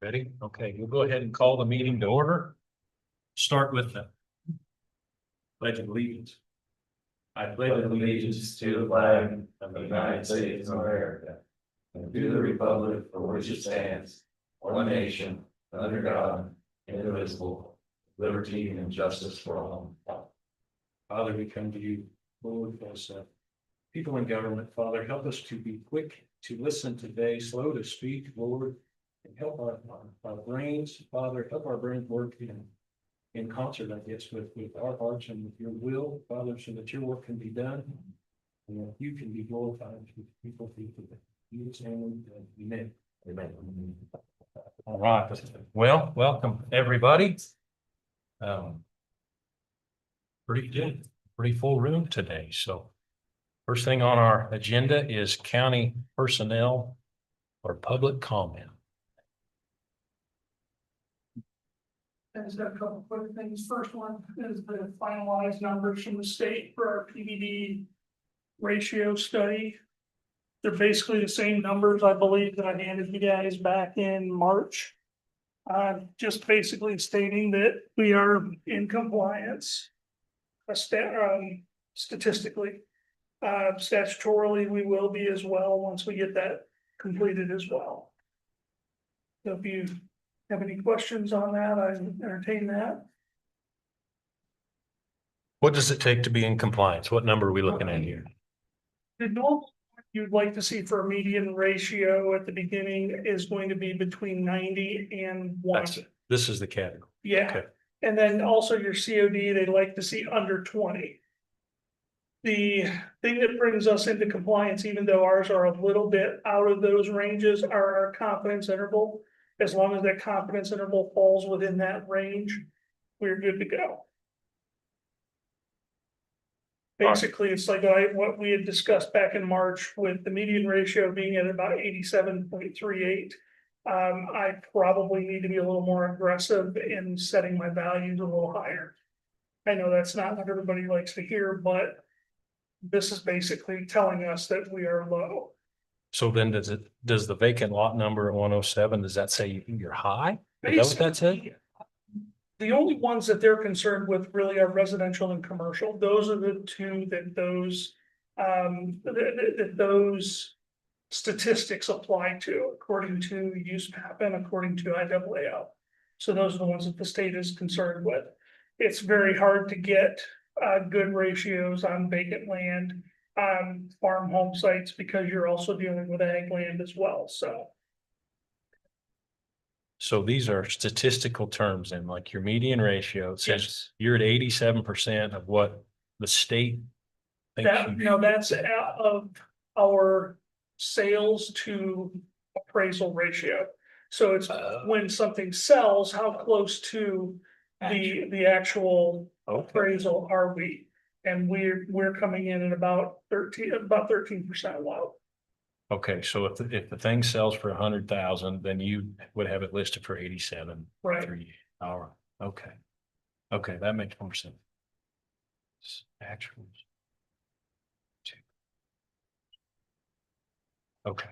Ready? Okay, we'll go ahead and call the meeting to order. Start with the pledge of allegiance. I pledge allegiance to the flag of the United States of America and to the republic for which it stands, one nation, under God, indivisible, liberty and justice for all. Father, we come to you, Lord, as people in government. Father, help us to be quick to listen today, slow to speak, Lord, and help our brains, Father, help our brains work in concert, I guess, with our hearts and with your will, Father, so that your work can be done. And that you can be glorified with people today. You stand, amen. Amen. All right. Well, welcome, everybody. Pretty good, pretty full room today. So first thing on our agenda is county personnel or public comment. I just got a couple quick things. First one is the finalized numbers from the state for our PDD ratio study. They're basically the same numbers, I believe, that I handed you guys back in March. Just basically stating that we are in compliance. Statistically. Statutorily, we will be as well once we get that completed as well. So if you have any questions on that, I entertain that. What does it take to be in compliance? What number are we looking at here? The normal you'd like to see for a median ratio at the beginning is going to be between 90 and 1. That's it. This is the category. Yeah, Okay. and then also your COD, they'd like to see under 20. The thing that brings us into compliance, even though ours are a little bit out of those ranges, are our confidence interval. As long as that confidence interval falls within that range, we're good to go. Basically, it's like what we had discussed back in March with the median ratio being at about 87.38. I probably need to be a little more aggressive in setting my values a little higher. I know that's not what everybody likes to hear, but this is basically telling us that we are low. So then does the vacant lot number at 107, does that say you're high? Is that what that said? Basically, the only ones that they're concerned with really are residential and commercial. Those are the two that those statistics apply to according to USPAP and according to IAAO. So those are the ones that the state is concerned with. It's very hard to get good ratios on vacant land, farm home sites, because you're also dealing with ag land as well, so. So these are statistical terms and like your median ratio, it says Yes. you're at 87% of what the state thinks you. That's out of our sales to appraisal ratio. So it's when something sells, how close to the actual appraisal are we? And we're coming in at about 13% low. Okay, so if the thing sells for 100,000, then you would have it listed for 87. Right. All right, okay. Okay, that makes more sense. Actuals. Okay.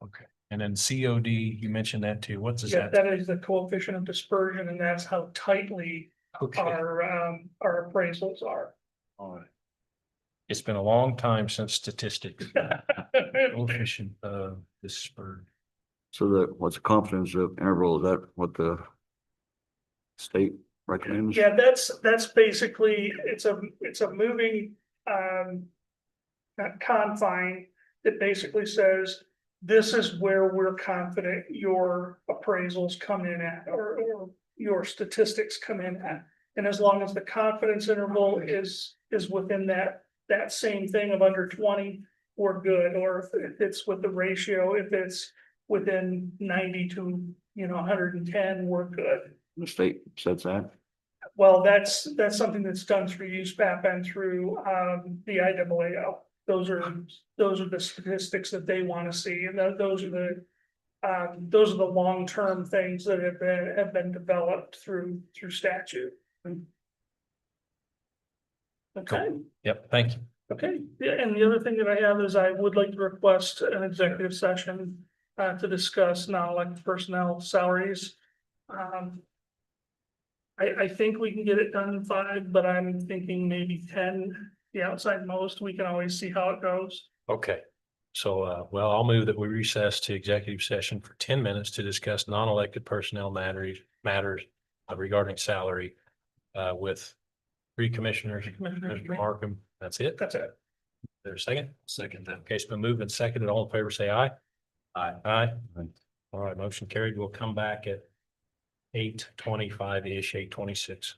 Okay, and then COD, you mentioned that too. What's Yeah, that? that is the coefficient of dispersion, and that's how tightly Okay, our appraisals are. all right. It's been a long time since statistics. Coefficient of dispersion. So what's the confidence of interval? Is that what the state recommends? Yeah, that's basically, it's a moving confine that basically says, this is where we're confident your appraisals come in at, or your statistics come in at. And as long as the confidence interval is within that same thing of under 20, we're good. Or if it's with the ratio, if it's within 90 to 110, we're good. The state sets that. Well, that's something that's done through USPAP and through the IAAO. Those are the statistics that they want to see, and those are the long-term things that have been developed through statute. Okay. Yep, thank you. Okay, yeah, and the other thing that I have is I would like to request an executive session to discuss non-elected personnel salaries. I think we can get it done in 5, but I'm thinking maybe 10, the outside most. We can always see how it goes. Okay. So, well, I'll move that we recess to executive session for 10 minutes to discuss non-elected personnel matters regarding salary with 3 commissioners, Commissioners, Mr. Markham. That's it. That's it. There's a second. Second then. Okay, it's been moved and seconded. All in favor, say aye. Aye. Aye. All right, motion carried. We'll come back at 8:25-ish, 8:26.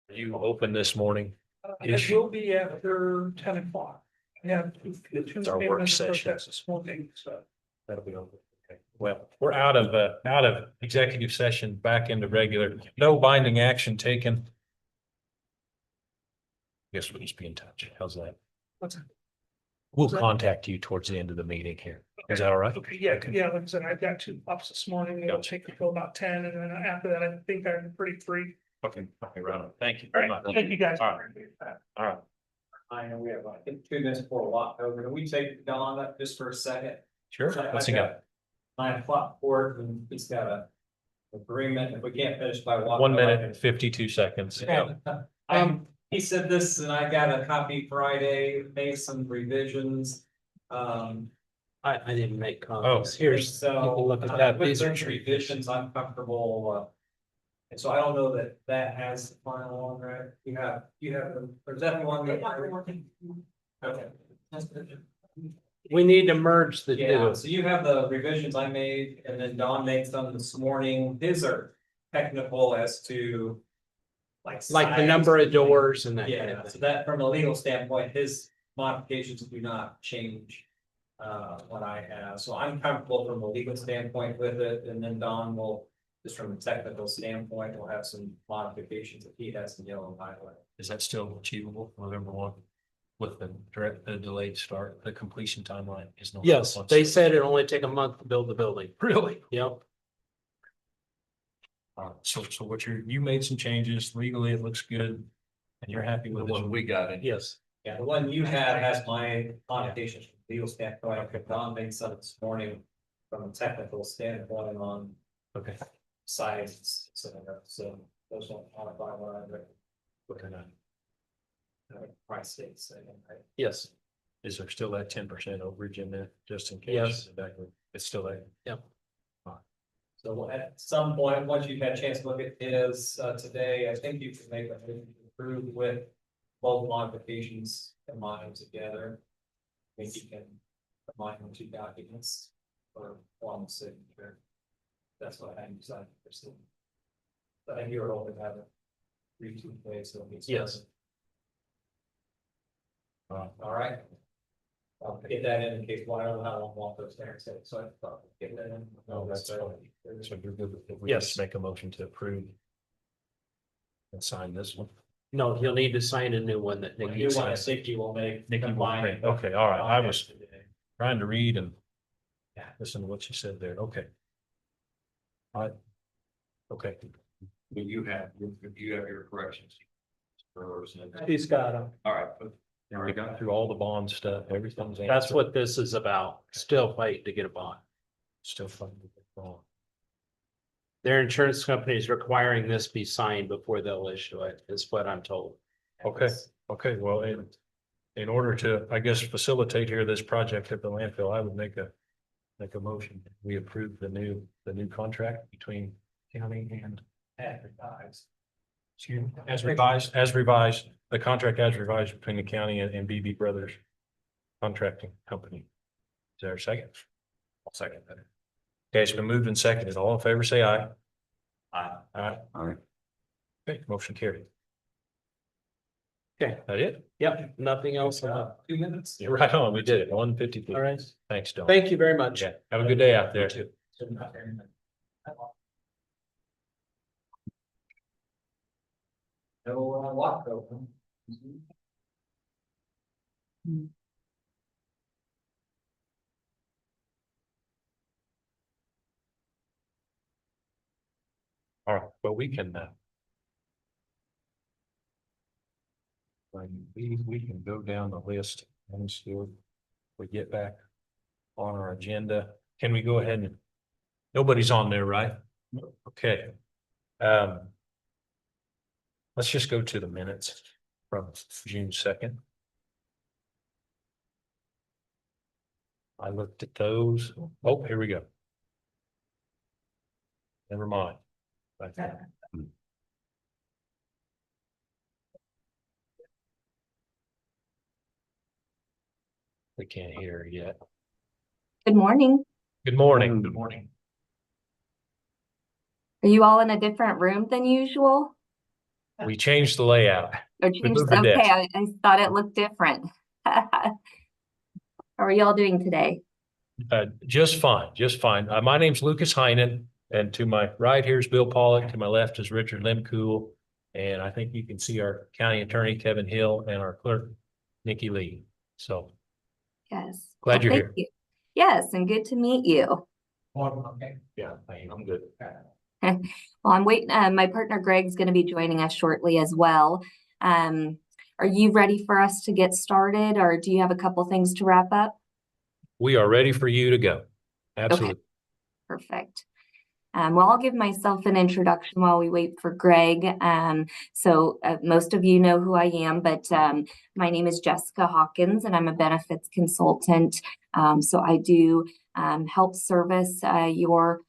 Are you open this morning? It will be after 10 o'clock. Yeah. It's our work session. This morning, so. That'll be open. Okay. Well, we're out of executive session, back into regular, no binding action taken. Guess we'll just be in touch. How's that? What's that? We'll that? contact you towards the end of the meeting here. Is that all right? Okay, yeah, like I said, I've got 2 pops this morning. It'll Gotcha. take until about 10, and then after that, I think I'm pretty free. Okay, right on. Thank you All very right, much. thank you guys. All right. I know we have, I think, 2 minutes before walk over. Can we take Don up just for a second? Sure. What's he got? 9 o'clock court and he's got a agreement. If we can't finish by walk. 1 minute and 52 seconds. He said this and I got a copy Friday, made some revisions. I didn't make Oh, comments. Here's, So, you can look at that. with These are those revisions, I'm comfortable, and so I don't know that that has the final one, right? You have, or is that the one that? Okay. we need to merge the Yeah, two. so you have the revisions I made, and then Don made some this morning. His are technical as to. Like the size. number of doors and that kind Yeah, of so thing. that from a legal standpoint, his modifications do not change. What I have, so I'm comfortable from a legal standpoint with it, and then Don will, just from a technical standpoint, will have some modifications that he has in yellow and highlight. Is that still achievable, November 1? With the delayed start, the completion timeline is no. Yes, they said it'll only take a month to build the building. Really? Yep. So what you made some changes legally, it looks good. And you're happy with what we got in. Yes. Yeah, the one you had has my modifications from a legal standpoint. Don made some this morning from a technical standpoint on Okay. size, so those don't modify what I read. Price states, right? Yes. Is there still that 10% overage in there, just in case? Yes. It's still there. Yep. So at some point, once you've had a chance to look at his today, I think you can make a motion to approve with both modifications combined together. I think you can combine the 2 documents for one signature. That's what I decided to pursue. But I think you're open to have it read 2 ways, so it means. Yes. All right. I'll get that in case, well, I don't know how long Walter's there, so I thought, get that in. No, that's fine. So you're good with it. We Yes. just make a motion to approve. And sign this one. No, he'll need to sign a new one that When Nikki you want, I signs. think you will make. Nikki will combine print. it. Okay, all right. I was Today. trying to read and. Yeah, listen to what you said there. Okay. All right. Okay. But you have your corrections. He's got them. All right. We got through all the bond stuff, everything's. That's answered. what this is about. Still fighting to get a bond. Still fun to get bond. Their insurance company is requiring this be signed before they'll issue it, is what I'm told. Okay, okay, well, in order to, I guess, facilitate here this project at the landfill, I would make a motion. We approve the new contract between county and. Advertise. Excuse me, as revised, the contract as revised between the county and BB Brothers Contracting Company. Is there a second? I'll second that. Okay, it's been moved and seconded. All in favor, say aye. Aye. Aye. Aye. Okay, motion carried. Okay. That it? Yep, nothing else. 2 minutes. You're right on. We did it. 1:52. All right. Thanks, Don. Thank you very much. Yeah, have a good day out there too. No walk open. All right, well, we can, we can go down the list and still, we get back on our agenda. Can we go ahead and, nobody's on there, right? Okay. Let's just go to the minutes from June 2nd. I looked at those. Oh, here we go. Never mind. Right there. We can't hear her yet. Good morning. Good morning. Good morning. Are you all in a different room than usual? We changed the layout. Or We changed, moved the okay, desk. I thought it looked different. How are y'all doing today? Just fine, just fine. My name's Lucas Heinen, and to my right here is Bill Pollock. To my left is Richard Lemcool. And I think you can see our county attorney, Kevin Hill, and our clerk, Nikki Lee. So Yes. Glad you're Thank here. you. Yes, and good to meet you. yeah, I'm good. Well, I'm waiting, my partner Greg's gonna be joining us shortly as well. Are you ready for us to get started, or do you have a couple things to wrap up? We are ready for you to go. Absolutely. Perfect. Well, I'll give myself an introduction while we wait for Greg. Most of you know who I am, but my name is Jessica Hawkins, and I'm a benefits consultant. So I do help service your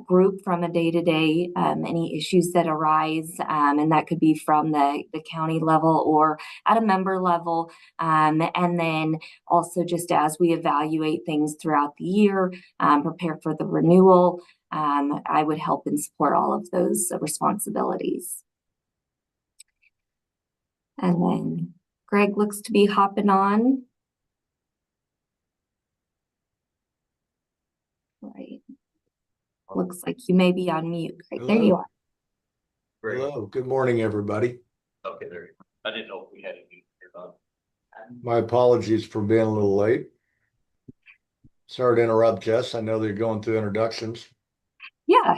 group from a day-to-day, any issues that arise, and that could be from the county level or at a member level. And then also just as we evaluate things throughout the year, prepare for the renewal, I would help and support all of those responsibilities. And then Greg looks to be hopping on. Right. Looks like you may be on mute. Right, there you are. Hello, good morning, everybody. Okay, there. I didn't know if we had any. My apologies for being a little late. Sorry to interrupt, Jess. I know that you're going through introductions. Yeah.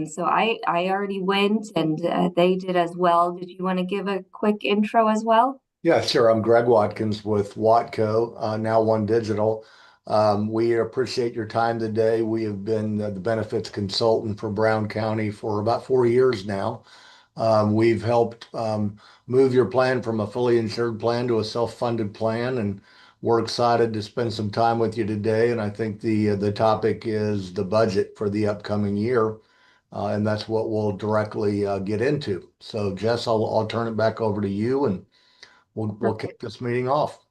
So I already went, and they did as well. Did you want to give a quick intro as well? Yeah, sure. I'm Greg Watkins with Watco, Now One Digital. We appreciate your time today. We have been the benefits consultant for Brown County for about 4 years now. We've helped move your plan from a fully insured plan to a self-funded plan, and we're excited to spend some time with you today. And I think the topic is the budget for the upcoming year, and that's what we'll directly get into. So, Jess, I'll turn it back over to you, and we'll kick this meeting off.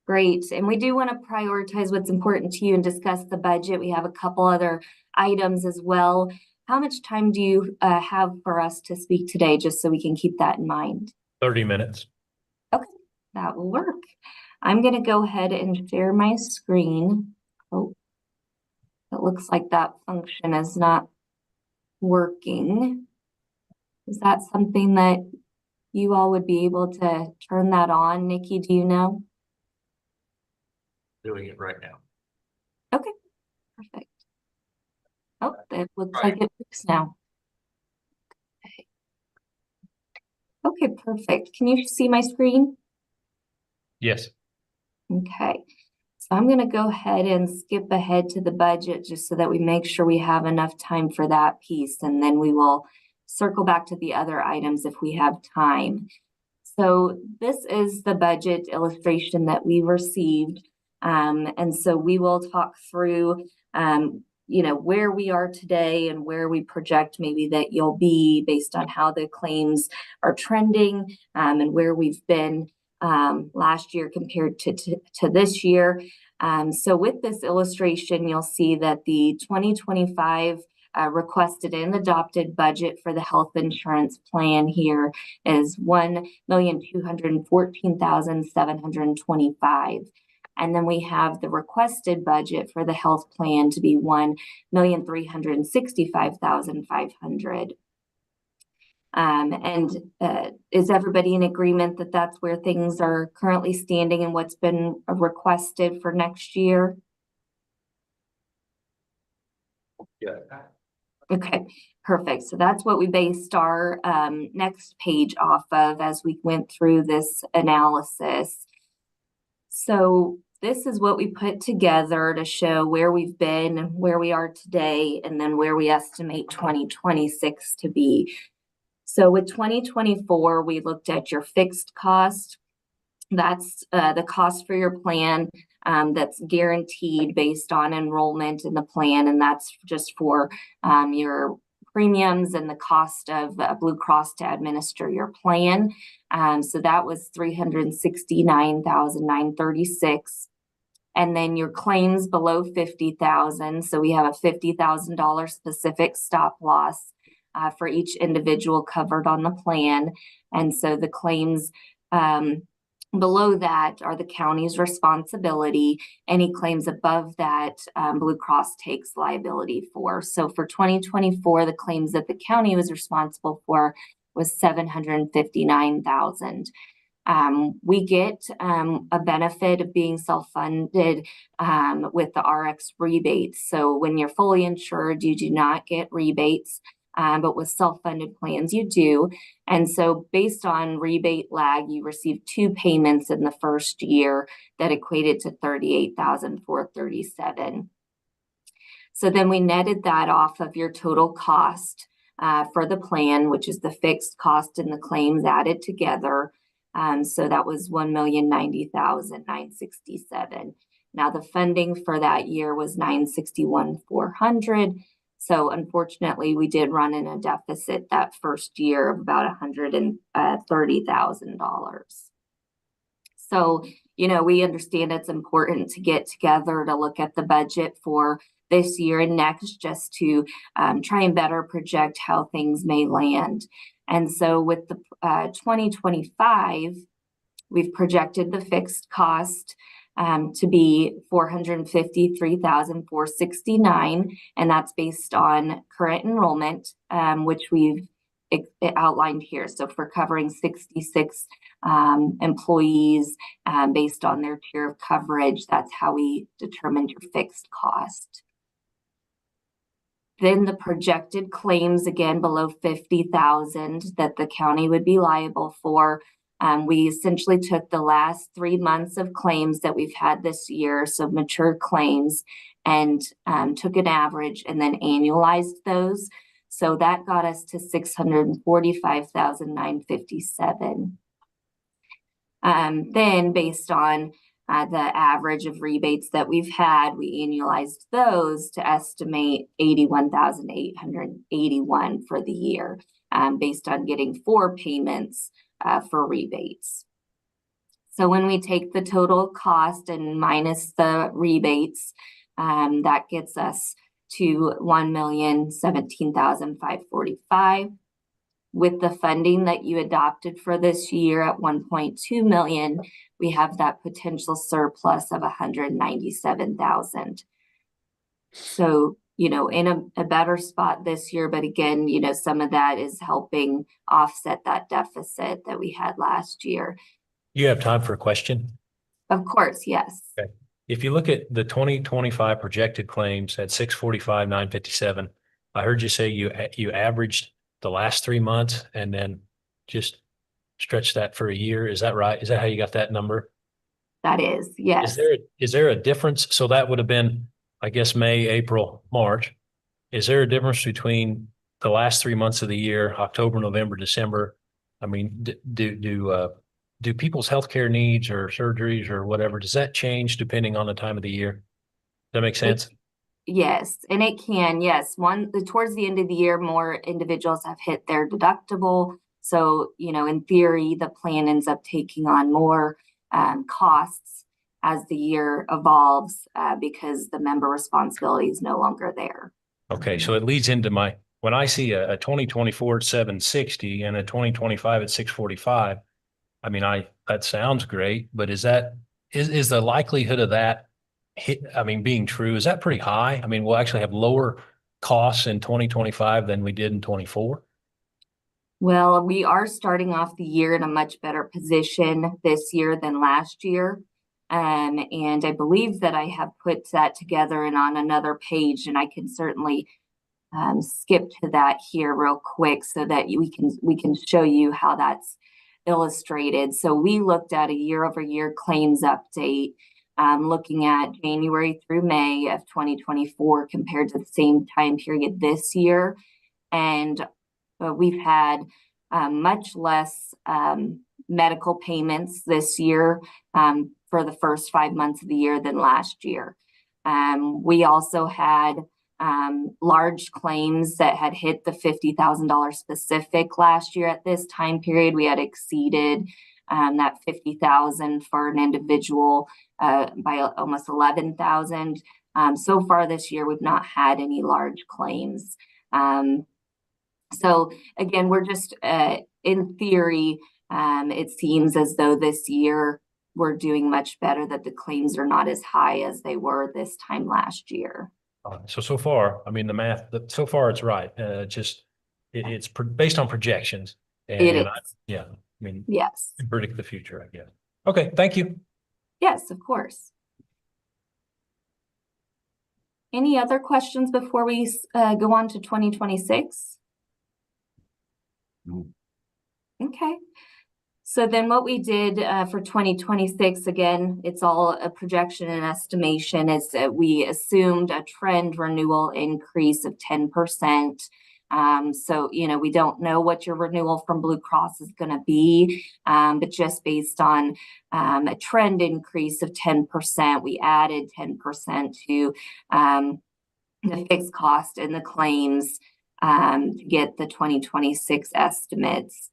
Great. And we do want to prioritize what's important to you and discuss the budget. We have a couple other items as well. How much time do you have for us to speak today, just so we can keep that in mind? 30 minutes. Okay, that will work. I'm going to go ahead and share my screen. Oh, it looks like that function is not working. Is that something that you all would be able to turn that on? Nikki, do you know? Doing it right now. Okay, perfect. Oh, it looks like it works now. Okay, perfect. Can you see my screen? Yes. Okay, so I'm going to go ahead and skip ahead to the budget just so that we make sure we have enough time for that piece, and then we will circle back to the other items if we have time. So this is the budget illustration that we received. And so we will talk through, where we are today and where we project maybe that you'll be based on how the claims are trending, and where we've been last year compared to this year. So with this illustration, you'll see that the 2025 requested and adopted budget for the health insurance plan here is $1,214,725. And then we have the requested budget for the health plan to be $1,365,500. Is everybody in agreement that that's where things are currently standing and what's been requested for next year? Yeah. Okay, perfect. So that's what we based our next page off of as we went through this analysis. So this is what we put together to show where we've been and where we are today, and then where we estimate 2026 to be. So with 2024, we looked at your fixed cost. That's the cost for your plan that's guaranteed based on enrollment in the plan, and that's just for your premiums and the cost of Blue Cross to administer your plan. So that was $369,936. And then your claims below $50,000. So we have a $50,000 specific stop loss. for each individual covered on the plan. And so the claims below that are the county's responsibility. Any claims above that, Blue Cross takes liability for. So for 2024, the claims that the county was responsible for was $759,000. We get a benefit of being self-funded with the RX rebates. So when you're fully insured, you do not get rebates, but with self-funded plans, you do. And so based on rebate lag, you receive 2 payments in the first year that equated to $38,437. So then we netted that off of your total cost for the plan, which is the fixed cost and the claims added together. So that was $1,090,967. Now the funding for that year was $961,400. So unfortunately, we did run in a deficit that first year of about $130,000. So, you know, we understand it's important to get together to look at the budget for this year and next, just to try and better project how things may land. And so with the 2025, we've projected the fixed cost to be $453,469, and that's based on current enrollment, which we've outlined here. So for covering 66 employees based on their tier of coverage, that's how we determined your fixed cost. Then the projected claims, again, below 50,000 that the county would be liable for. We essentially took the last 3 months of claims that we've had this year, so mature claims, and took an average and then annualized those. So that got us to $645,957. Then based on the average of rebates that we've had, we annualized those to estimate $81,881 for the year, based on getting 4 payments for rebates. So when we take the total cost and minus the rebates, that gets us to $1,017,545. With the funding that you adopted for this year at $1.2 million, we have that potential surplus of $197,000. So, you know, in a better spot this year, but again, you know, some of that is helping offset that deficit that we had last year. You have time for a question? Of course, yes. Okay. If you look at the 2025 projected claims at 645,957, I heard you say you averaged the last 3 months and then just stretch that for a year. Is that right? Is that how you got that number? That is, yes. Is there a difference? So that would have been, I guess, May, April, March. Is there a difference between the last 3 months of the year, October, November, December? I mean, do people's healthcare needs or surgeries or whatever, does that change depending on the time of the year? Does that make sense? Yes, and it can, yes. Towards the end of the year, more individuals have hit their deductible. So, you know, in theory, the plan ends up taking on more costs as the year evolves because the member responsibility is no longer there. Okay, so it leads into when I see a 2024 at 760 and a 2025 at 645, I mean, that sounds great, but is the likelihood of that being true, is that pretty high? I mean, we'll actually have lower costs in 2025 than we did in 24? Well, we are starting off the year in a much better position this year than last year. And I believe that I have put that together and on another page, and I can certainly skip to that here real quick so that we can show you how that's illustrated. So we looked at a year-over-year claims update, looking at January through May of 2024 compared to the same time period this year. And we've had much less medical payments this year for the first 5 months of the year than last year. We also had large claims that had hit the $50,000 specific last year at this time period. We had exceeded that $50,000 for an individual by almost $11,000. So far this year, we've not had any large claims. So again, we're just, in theory, it seems as though this year we're doing much better, that the claims are not as high as they were this time last year. So far, I mean, the math, so far it's right. It's based on projections. It And is, yeah, I mean, yes, predict the future, I guess. Okay, thank you. yes, of course. Any other questions before we go on to 2026? No. Okay. So then what we did for 2026, again, it's all a projection and estimation, is that we assumed a trend renewal increase of 10%. So, we don't know what your renewal from Blue Cross is going to be, but just based on a trend increase of 10%, we added 10% to the fixed cost and the claims to get the 2026 estimates.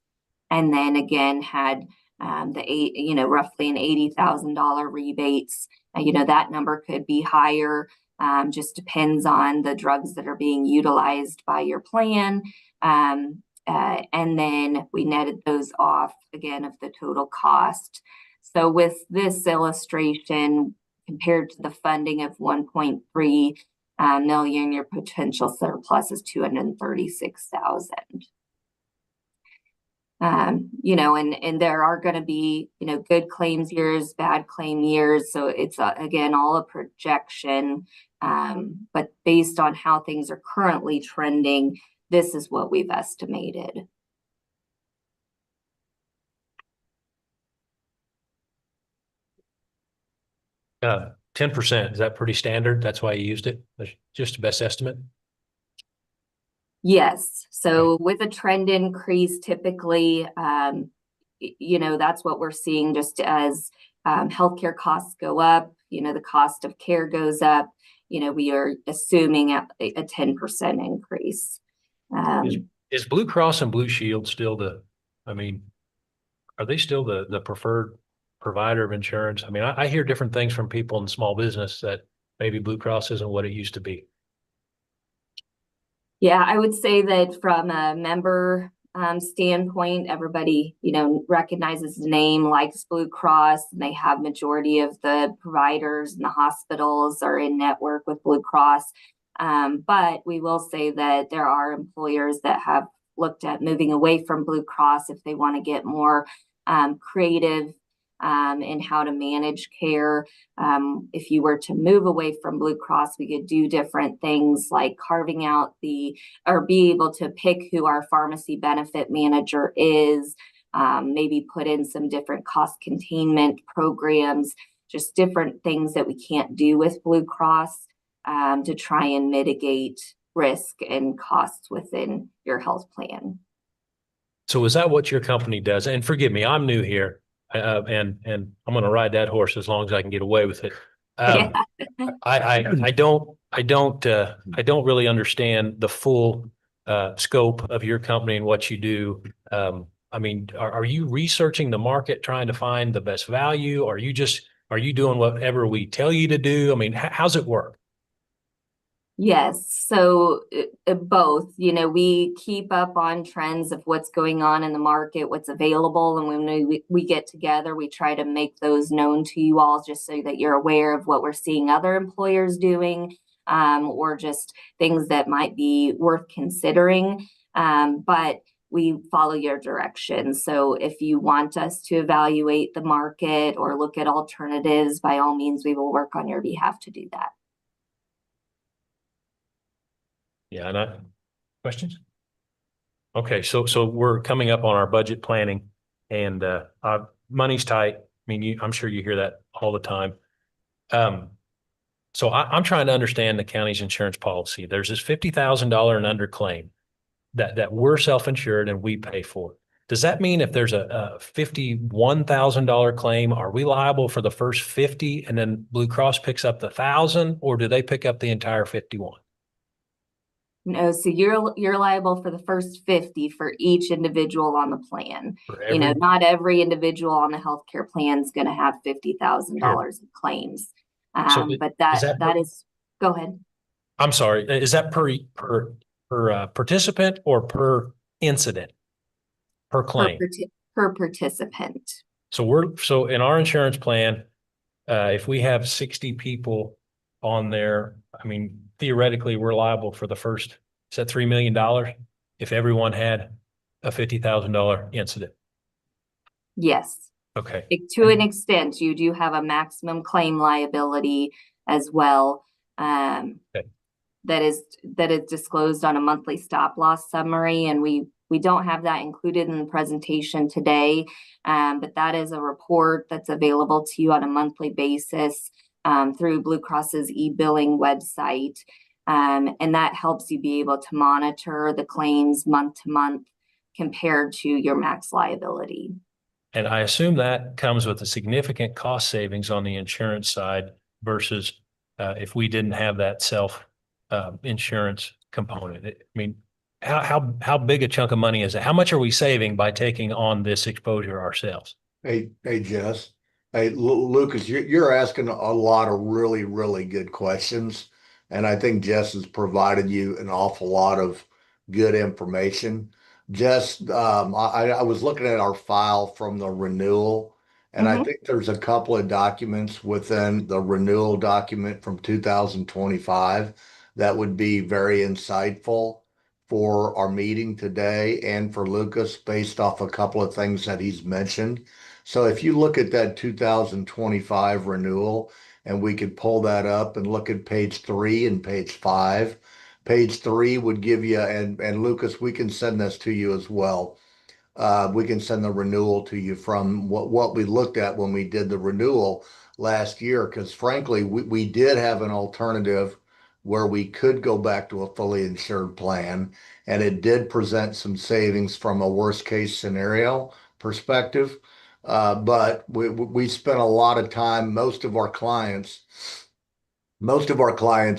And then again, had roughly an $80,000 rebates. That number could be higher, just depends on the drugs that are being utilized by your plan. And then we netted those off again of the total cost. So with this illustration, compared to the funding of 1.3 million, your potential surplus is 236,000. And there are going to be, good claims years, bad claim years. So it's, again, all a projection. But based on how things are currently trending, this is what we've estimated. Uh, 10%, is that pretty standard? That's why you used it? That's just the best estimate? Yes. So with a trend increase, typically, that's what we're seeing, just as healthcare costs go up, the cost of care goes up, we are assuming a 10% increase. Is Blue Cross and Blue Shield still are they still the preferred provider of insurance? I mean, I hear different things from people in small business that maybe Blue Cross isn't what it used to be. Yeah, I would say that from a member standpoint, everybody, recognizes the name, likes Blue Cross, and they have majority of the providers and the hospitals are in network with Blue Cross. But we will say that there are employers that have looked at moving away from Blue Cross if they want to get more creative in how to manage care. If you were to move away from Blue Cross, we could do different things like carving out or be able to pick who our pharmacy benefit manager is, maybe put in some different cost containment programs, just different things that we can't do with Blue Cross to try and mitigate risk and costs within your health plan. So is that what your company does? And forgive me, I'm new here. And I'm going to ride that horse as long as I can get away with it. I don't really understand the full scope of your company and what you do. Are you researching the market, trying to find the best value? Are you doing whatever we tell you to do? I mean, how's it work? Yes, so both, we keep up on trends of what's going on in the market, what's available. And when we get together, we try to make those known to you all just so that you're aware of what we're seeing other employers doing, or just things that might be worth considering. But we follow your direction. So if you want us to evaluate the market or look at alternatives, by all means, we will work on your behalf to do that. Yeah, questions? Okay, so we're coming up on our budget planning, and money's tight. I mean, I'm sure you hear that all the time. So I'm trying to understand the county's insurance policy. There's this $50,000 and under claim that we're self-insured and we pay for. Does that mean if there's a $51,000 claim, are we liable for the first 50 and then Blue Cross picks up the 1,000, or do they pick up the entire 51? No, so you're liable for the first 50 for each individual on the plan. Not every individual on the healthcare plan is going to have $50,000 in claims. But that is, go ahead. I'm sorry. Is that per participant or per incident? Per Per claim? per participant. So in our insurance plan, if we have 60 people on there, I mean, theoretically, we're liable for the first, is that $3 million? If everyone had a $50,000 incident. Yes. Okay. To an extent, you do have a maximum claim liability as well. Okay. That is disclosed on a monthly stop loss summary, and we don't have that included in the presentation today. But that is a report that's available to you on a monthly basis through Blue Cross's e-billing website. And that helps you be able to monitor the claims month to month compared to your max liability. And I assume that comes with a significant cost savings on the insurance side versus if we didn't have that self insurance component. I mean, how big a chunk of money is it? How much are we saving by taking on this exposure ourselves? Hey, Jess. Hey, Lucas, you're asking a lot of really, really good questions. And I think Jess has provided you an awful lot of good information. Jess, I was looking at our file from the renewal, and I think there's a couple of documents within the renewal document from 2025 that would be very insightful for our meeting today and for Lucas based off a couple of things that he's mentioned. So if you look at that 2025 renewal, and we could pull that up and look at page 3 and page 5. Page 3 would give you, and Lucas, we can send this to you as well. We can send the renewal to you from what we looked at when we did the renewal last year, because frankly, we did have an alternative where we could go back to a fully insured plan, and it did present some savings from a worst case scenario perspective. But we spent a lot of time, most of our clients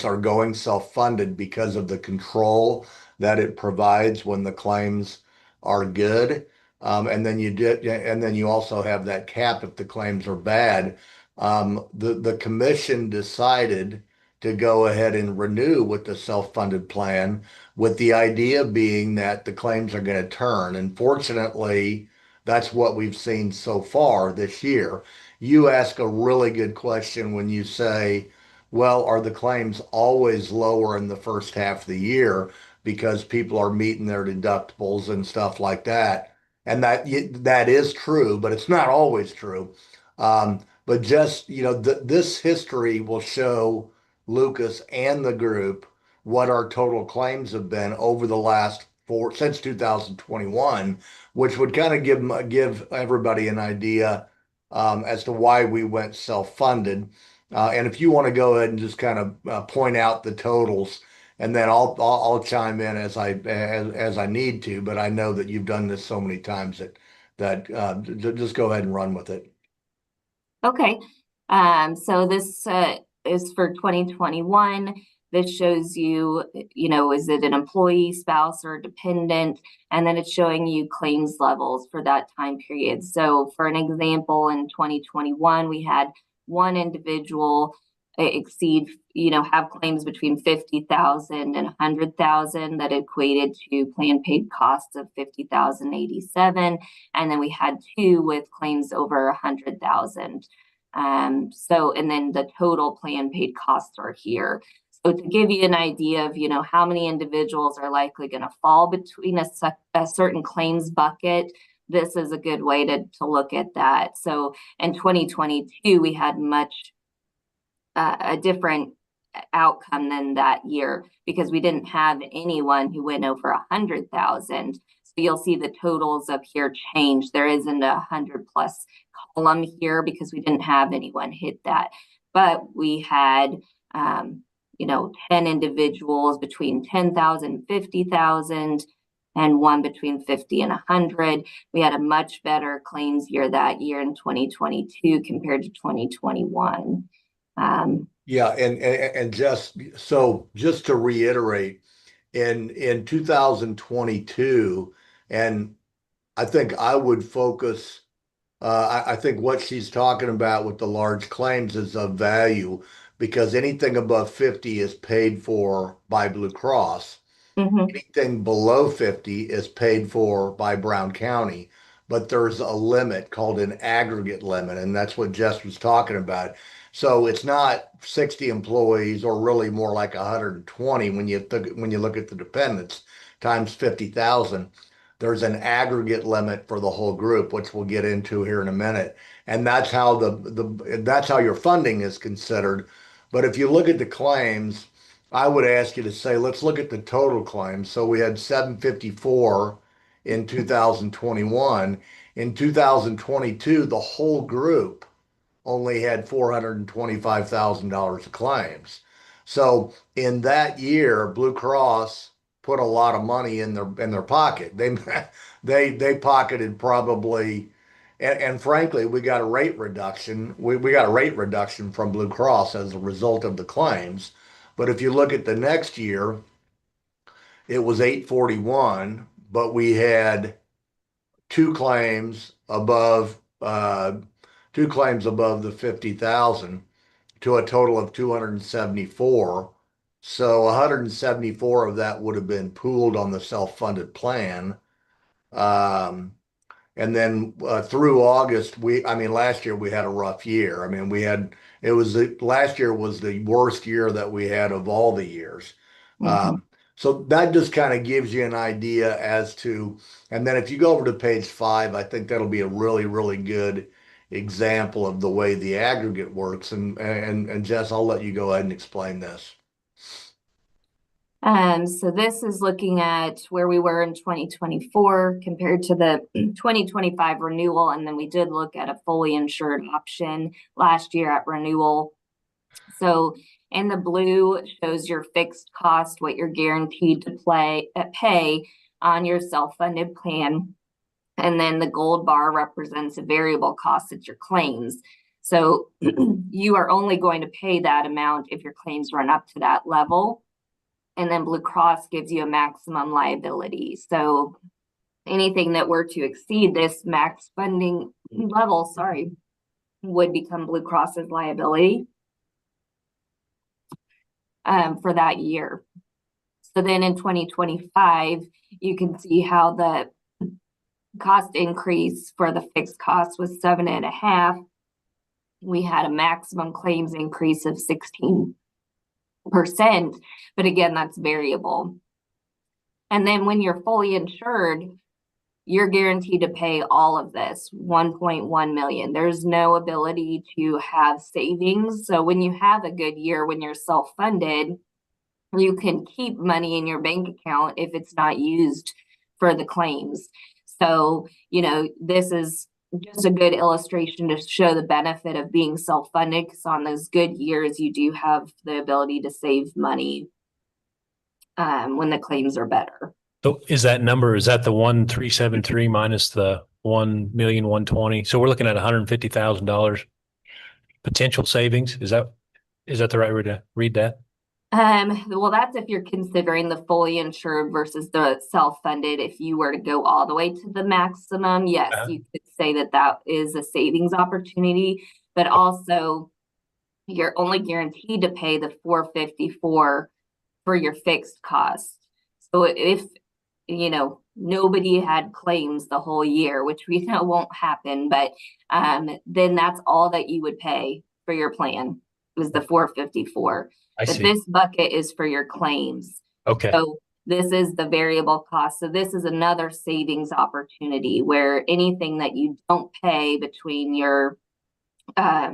are going self-funded because of the control that it provides when the claims are good. And then you also have that cap if the claims are bad. The commission decided to go ahead and renew with the self-funded plan, with the idea being that the claims are going to turn. And fortunately, that's what we've seen so far this year. You ask a really good question when you say, well, are the claims always lower in the first half of the year because people are meeting their deductibles and stuff like that? And that is true, but it's not always true. But just, this history will show Lucas and the group what our total claims have been over the last since 2021, which would kind of give everybody an idea as to why we went self-funded. And if you want to go ahead and just kind of point out the totals, and then I'll chime in as I need to, but I know that you've done this so many times that just go ahead and run with it. Okay. So this is for 2021. This shows you, is it an employee, spouse, or dependent? And then it's showing you claims levels for that time period. So for an example, in 2021, we had one individual have claims between 50,000 and 100,000 that equated to plan paid costs of 50,087. And then we had two with claims over 100,000. And then the total plan paid costs are here. So to give you an idea of, how many individuals are likely going to fall between a certain claims bucket, this is a good way to look at that. So in 2022, we had much a different outcome than that year because we didn't have anyone who went over 100,000. So you'll see the totals up here change. There isn't a 100+ column here because we didn't have anyone hit that. But we had 10 individuals between 10,000, 50,000, and one between 50 and 100. We had a much better claims year that year in 2022 compared to 2021. Yeah, and just to reiterate, in 2022, and I think I would focus. I think what she's talking about with the large claims is of value because anything above 50 is paid for by Blue Cross. Mhm. Anything below 50 is paid for by Brown County, but there's a limit called an aggregate limit, and that's what Jess was talking about. So it's not 60 employees, or really more like 120 when you look at the dependents times 50,000. There's an aggregate limit for the whole group, which we'll get into here in a minute. And that's how that's how your funding is considered. But if you look at the claims, I would ask you to say, let's look at the total claims. So we had 754 in 2021. In 2022, the whole group only had $425,000 of claims. So in that year, Blue Cross put a lot of money in their pocket. They pocketed probably, and frankly, we got a rate reduction. We got a rate reduction from Blue Cross as a result of the claims. But if you look at the next year, it was 841, but we had two claims above two claims above the 50,000 to a total of 274. So 174 of that would have been pooled on the self-funded plan. Um, and then through August, I mean, last year we had a rough year. I mean, last year was the worst year that we had of all the years. Mhm. So that just kind of gives you an idea as to, and then if you go over to page 5, I think that'll be a really, really good example of the way the aggregate works. And Jess, I'll let you go ahead and explain this. So this is looking at where we were in 2024 compared to the 2025 renewal, and then we did look at a fully insured option last year at renewal. So in the blue shows your fixed cost, what you're guaranteed to pay on your self-funded plan. And then the gold bar represents a variable cost at your claims. So you are only going to pay that amount if your claims run up to that level. And then Blue Cross gives you a maximum liability. So anything that were to exceed this max funding level, would become Blue Cross's liability for that year. So then in 2025, you can see how the cost increase for the fixed cost was 7.5. We had a maximum claims increase of 16%, but again, that's variable. And then when you're fully insured, you're guaranteed to pay all of this, 1.1 million. There's no ability to have savings. So when you have a good year, when you're self-funded, you can keep money in your bank account if it's not used for the claims. So, this is just a good illustration to show the benefit of being self-funded, because on those good years, you do have the ability to save money when the claims are better. So is that the 1,373 minus the 1,120,000? So we're looking at $150,000 potential savings. Is that the right way to read that? Well, that's if you're considering the fully insured versus the self-funded. If you were to go all the way to the maximum, yes, you could say that is a savings opportunity, but also you're only guaranteed to pay the 454 for your fixed cost. So if, nobody had claims the whole year, which we know won't happen, but then that's all that you would pay for your plan, was the 454. I But see. this bucket is for your claims. Okay. So this is the variable cost. So this is another savings opportunity where anything that you don't pay between your up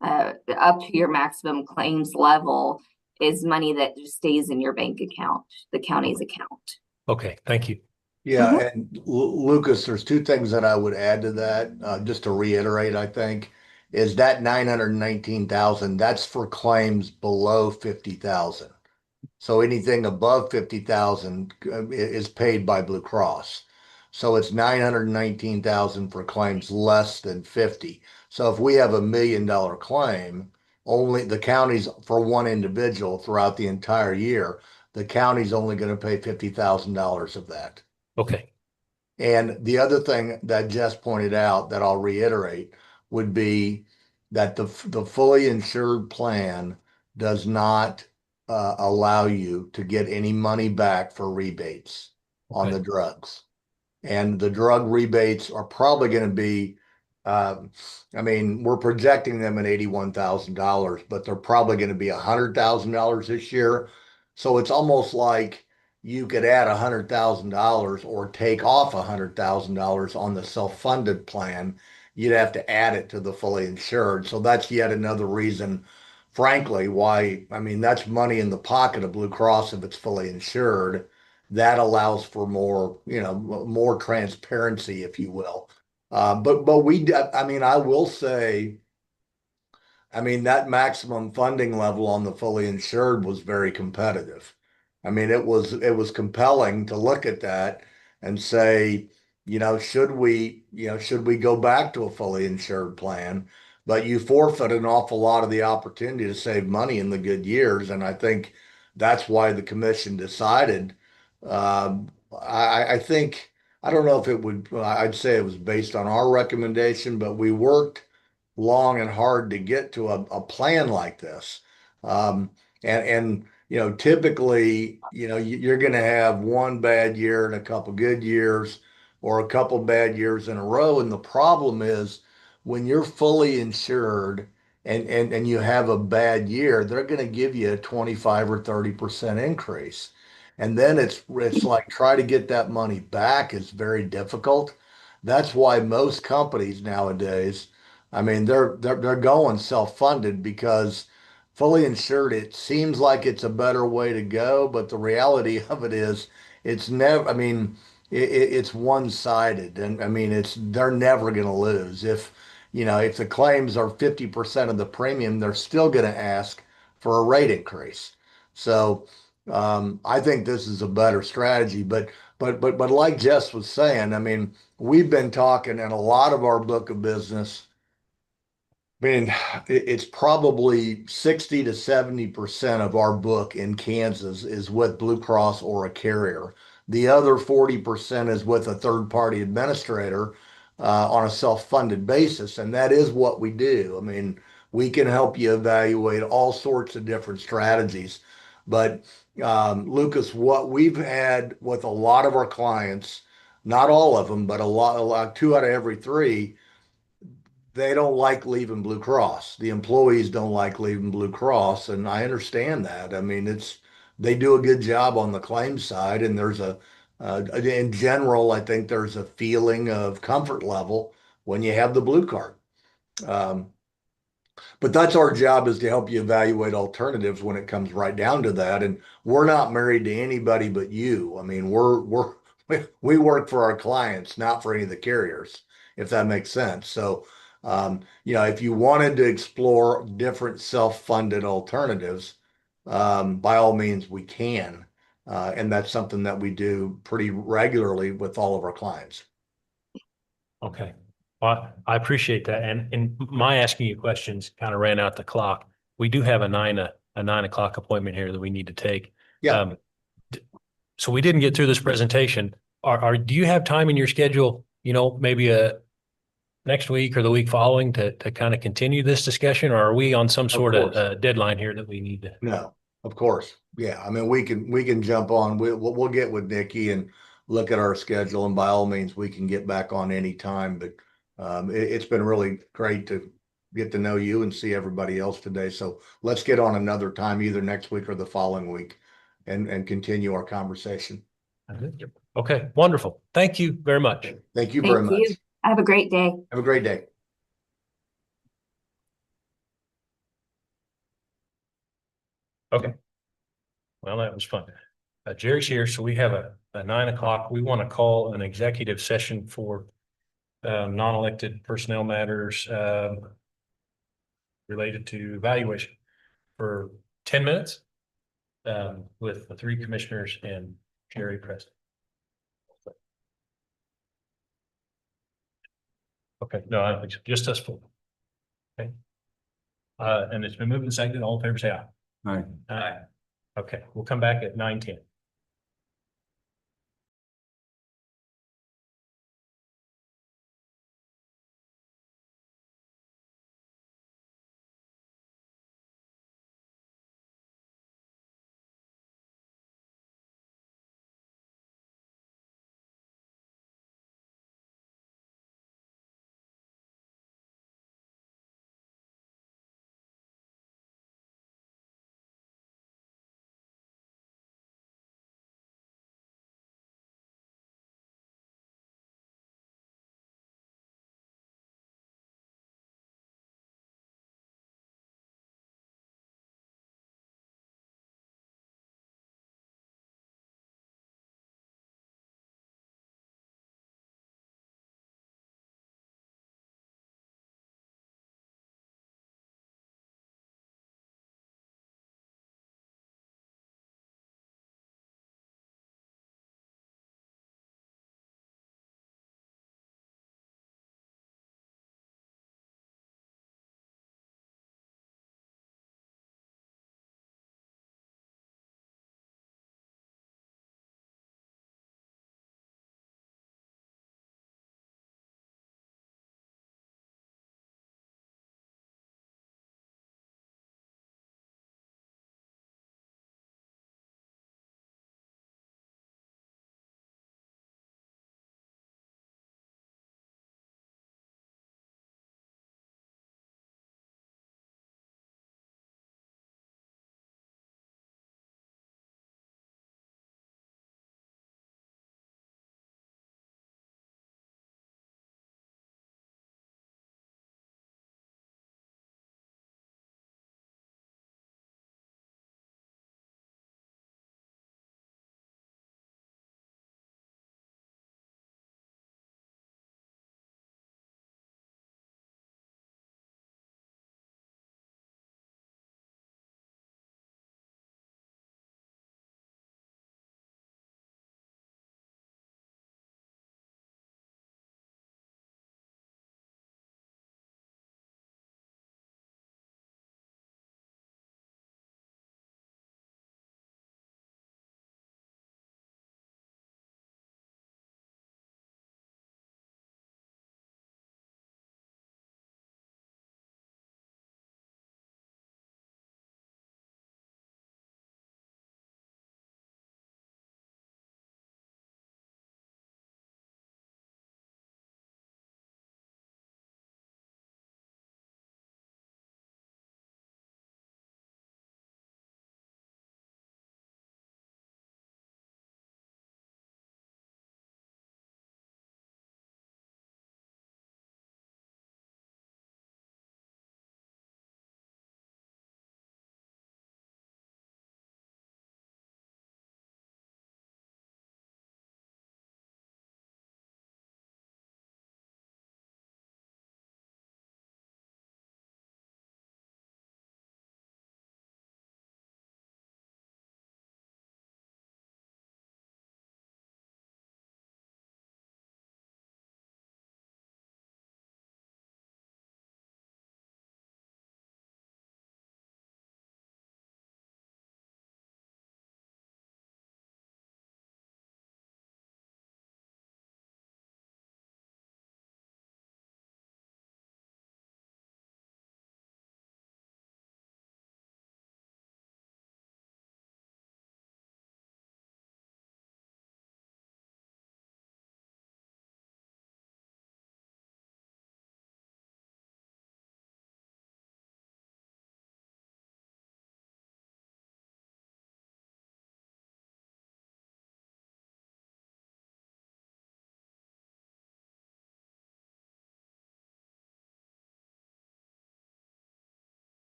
to your maximum claims level is money that just stays in your bank account, the county's account. Okay. Thank you. Yeah, and Lucas, there's two things that I would add to that, just to reiterate, I think, is that 919,000, that's for claims below 50,000. So anything above 50,000 is paid by Blue Cross. So it's 919,000 for claims less than 50. So if we have $1 million claim, only the county's, for one individual throughout the entire year, the county's only going to pay $50,000 of that. Okay. And the other thing that Jess pointed out that I'll reiterate would be that the fully insured plan does not allow you to get any money back for rebates on the drugs. And the drug rebates are probably going to be, I mean, we're projecting them at $81,000, but they're probably going to be $100,000 this year. So it's almost like you could add $100,000 or take off $100,000 on the self-funded plan. You'd have to add it to the fully insured. So that's yet another reason, frankly, why, I mean, that's money in the pocket of Blue Cross if it's fully insured. That allows for more, you know, more transparency, if you will. But I mean, I will say, I mean, that maximum funding level on the fully insured was very competitive. I mean, it was compelling to look at that and say, should we go back to a fully insured plan? But you forfeit an awful lot of the opportunity to save money in the good years, and I think that's why the commission decided. I think I don't know if it would. I'd say it was based on our recommendation, but we worked long and hard to get to a plan like this. And typically, you're going to have one bad year and a couple good years or a couple bad years in a row. And the problem is when you're fully insured and you have a bad year, they're going to give you a 25 or 30% increase. And then it's like try to get that money back is very difficult. That's why most companies nowadays, I mean, they're going self-funded because fully insured, it seems like it's a better way to go, but the reality of it is it's never, I mean, it's one-sided. And I mean, they're never going to lose. If the claims are 50% of the premium, they're still going to ask for a rate increase. So I think this is a better strategy. But like Jess was saying, I mean, we've been talking and a lot of our book of business. I mean, it's probably 60 to 70% of our book in Kansas is with Blue Cross or a carrier. The other 40% is with a third party administrator on a self-funded basis. And that is what we do. I mean, we can help you evaluate all sorts of different strategies. But Lucas, what we've had with a lot of our clients, not all of them, but a lot, two out of every three, they don't like leaving Blue Cross. The employees don't like leaving Blue Cross, and I understand that. I mean, they do a good job on the claims side, and in general, I think there's a feeling of comfort level when you have the blue card. Um, but that's our job is to help you evaluate alternatives when it comes right down to that. And we're not married to anybody but you. I mean, we work for our clients, not for any of the carriers, if that makes sense. So, if you wanted to explore different self-funded alternatives, by all means, we can. And that's something that we do pretty regularly with all of our clients. Okay. Well, I appreciate that. And my asking you questions kind of ran out the clock. We do have a 9 o'clock appointment here that we need to take. Yeah. So we didn't get through this presentation. Do you have time in your schedule, maybe next week or the week following to kind of continue this discussion, or are we on some sort of deadline here that we need to? No, of course. Yeah. I mean, we can jump on. We'll get with Nikki and look at our schedule, and by all means, we can get back on any time. But it's been really great to get to know you and see everybody else today. So let's get on another time, either next week or the following week, and continue our conversation. Okay, wonderful. Thank you very much. Thank you very Thank much. you. Have a great day. Have a great day. Okay. Well, that was fun. Jerry's here, so we have a 9 o'clock. We want to call an executive session for non-elected personnel matters related to evaluation for 10 minutes with the three commissioners and Jerry present. Okay, no, I don't think so. Just us four. Okay. And it's been moved and seconded. All in favor, say aye. All right. Aye. Okay, we'll come back at 9:10.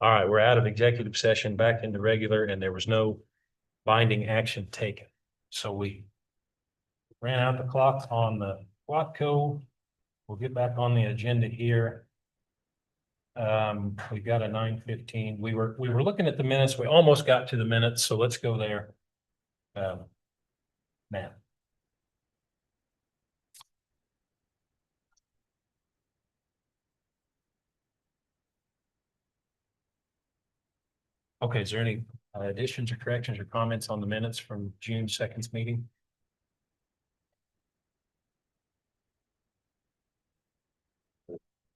All right, we're out of executive session, back into regular, and there was no binding action taken. So we ran out the clock on the Watco. We'll get back on the agenda here. We got a 9:15. We were looking at the minutes. We almost got to the minutes, so let's go there. Matt. Okay, is there any additions or corrections or comments on the minutes from June 2nd's meeting?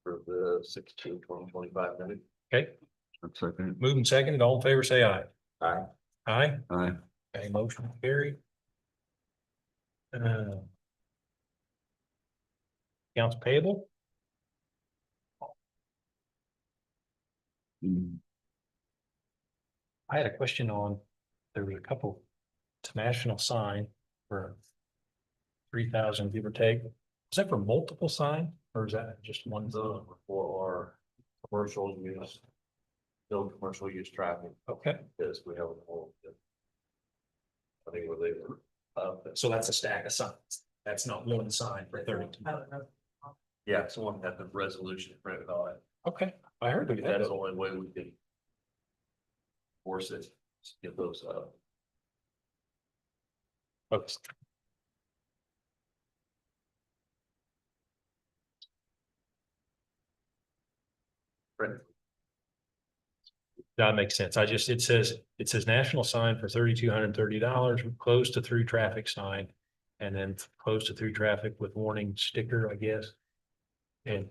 For the 16-20-25 minute. Okay, That's second. moving second, all in favor, say aye. Aye. Aye. Aye. Okay, motion carried. Accounts payable, Mm, I had a question on, there were a couple, it's national sign for 3,000, give or take. Is that for multiple sign or is that just one? For commercial use. Still commercial use traffic, Okay, because we have a whole. I think where they were, so that's a stack of signs. That's not one sign for 32. yeah, someone had the resolution printed on it. Okay, I heard of That's that. the only way we can. Force it, get those Okay. printed. That makes sense. It says national sign for $3,230, closed to through traffic sign. And then closed to through traffic with warning sticker, I guess. And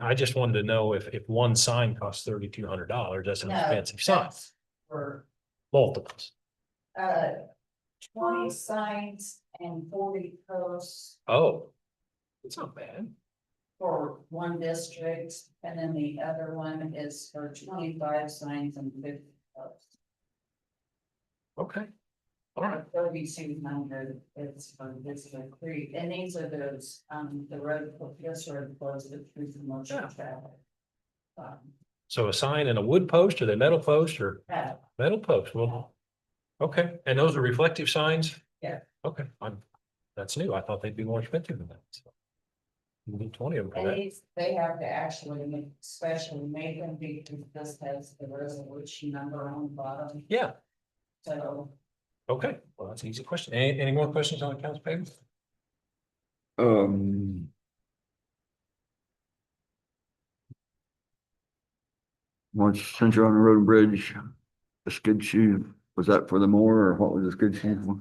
I just wanted to know if one sign costs $3,200, that's an No, expensive sign, that's For, multiples. 20 signs and 40 posts Oh. It's not bad. for one district, and then the other one is for 25 signs and 50 posts. Okay. All right. 3,200 is for District 3, and these are those, the road, this road closed through commercial Yeah. traffic. So a sign and a wood post or the metal post or Yeah. metal post? Well, okay. And those are reflective signs? Yeah. Okay, that's new. I thought they'd be more expensive than that. So you need 20 of them for And that. they have to actually make, specially make them because this has the resolution number on the bottom, Yeah, so. okay. Well, that's an easy question. Any more questions on accounts payable? Once, since you're on the road and bridge, the skid sheet, was that for the mower or what was the skid sheet for?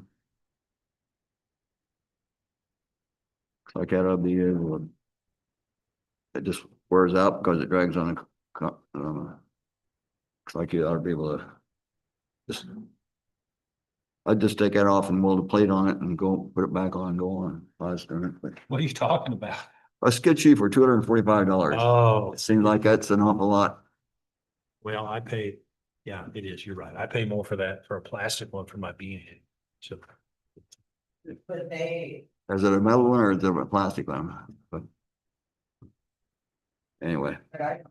Like that ought to be able to. It just wears out because it drags on looks like you ought to be able to. Just. I'd just take that off and weld a plate on it and go put it back on and go on. I was doing it, but What are you talking about? a skid sheet for $245. Oh, It seems like that's an awful lot. well, I paid, yeah, it is. You're right. I pay more for that, for a plastic one for my bean head. So, But they, Is it a metal one or is it a plastic one? But anyway, but I,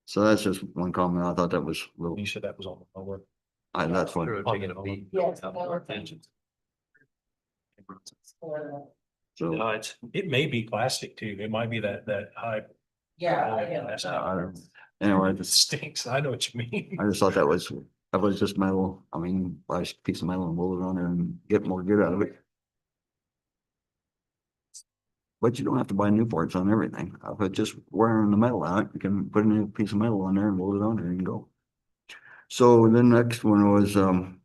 so that's just one comment. I thought that was a little, you said that was on the lower. that's one. Taking a beat. yes, So It may be plastic too. It might be that high. yeah, I That's know. I don't, anyway, It stinks. I know what you mean. I just thought that was just metal. I mean, buy a piece of metal and weld it on there and get more good out of it. But you don't have to buy new parts on everything. If it's just wearing the metal out, you can put a new piece of metal on there and weld it on there and go. So the next one was, on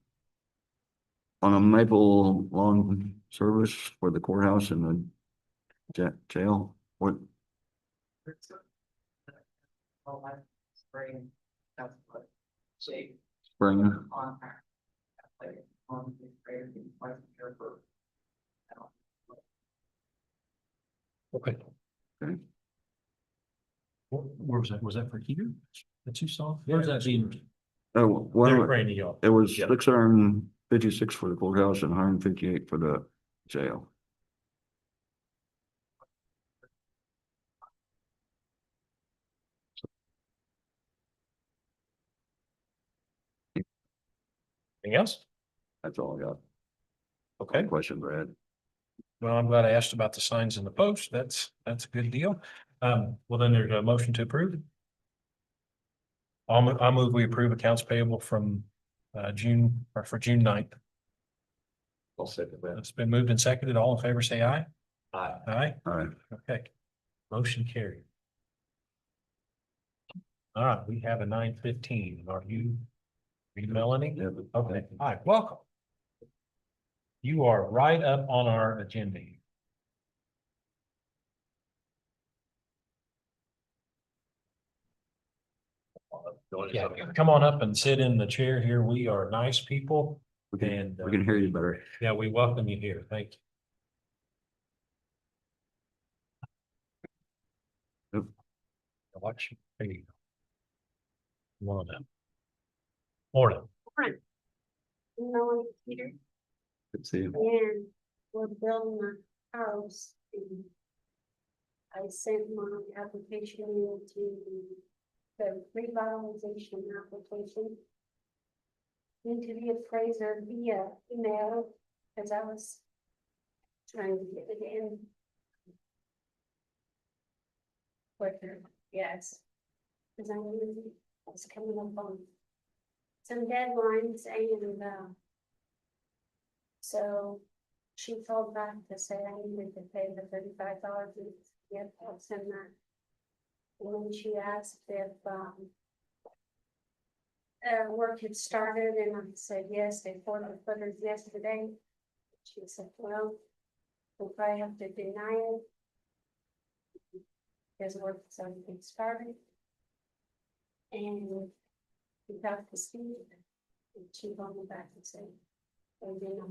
a maple lawn service for the courthouse and the jail. What, Spring, that's what shape spring? on her. Like, on the spray, quite careful. Okay. Okay. Where was that? Was that for here? That you saw? Where's that being? Oh, They're well, brand new. it was Yeah. 656 for the courthouse and 158 for the jail. Anything else? That's all I got. Okay. Question, Brad. Well, I'm glad I asked about the signs in the post. That's a good deal. Well, then there's a motion to approve. I'll move we approve accounts payable from June or for June 9th. I'll second that. It's been moved and seconded. All in favor, say aye. Aye. Aye. All right. Okay. Motion carried. All right, we have a 9:15. Are you Melanie? Yeah. Okay, hi, welcome. You are right up on our agenda. Yeah, come on up and sit in the chair here. We are nice people We can, and we can hear you better. yeah, we welcome you here. Thank you. Yep. Watch. There you go. Come on up. Morning. Melanie Peter, Good to see you. and we're building a house. And I sent my application in to the revitalization application. Into the appraiser via email, because I was trying to get it in quicker, yes. Because I was coming up on some deadlines and, so she called back to say I needed to pay the $35 and yep, I'll send that. And then she asked if, work had started and I said, yes, they poured the footers yesterday. She said, well, we'll probably have to deny it. Because work has already been started. And we got to see it. And she called me back and said, oh, you know.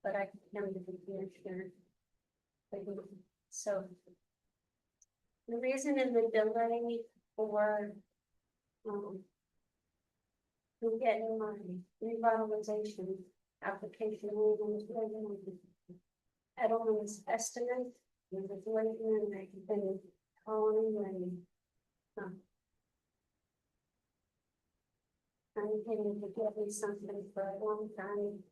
But I can come to the commissioner. So. The reason in the delay for, getting my revitalization application, Edelman's estimate, and the waiting and they've been calling and, I'm getting to get me something for a long time.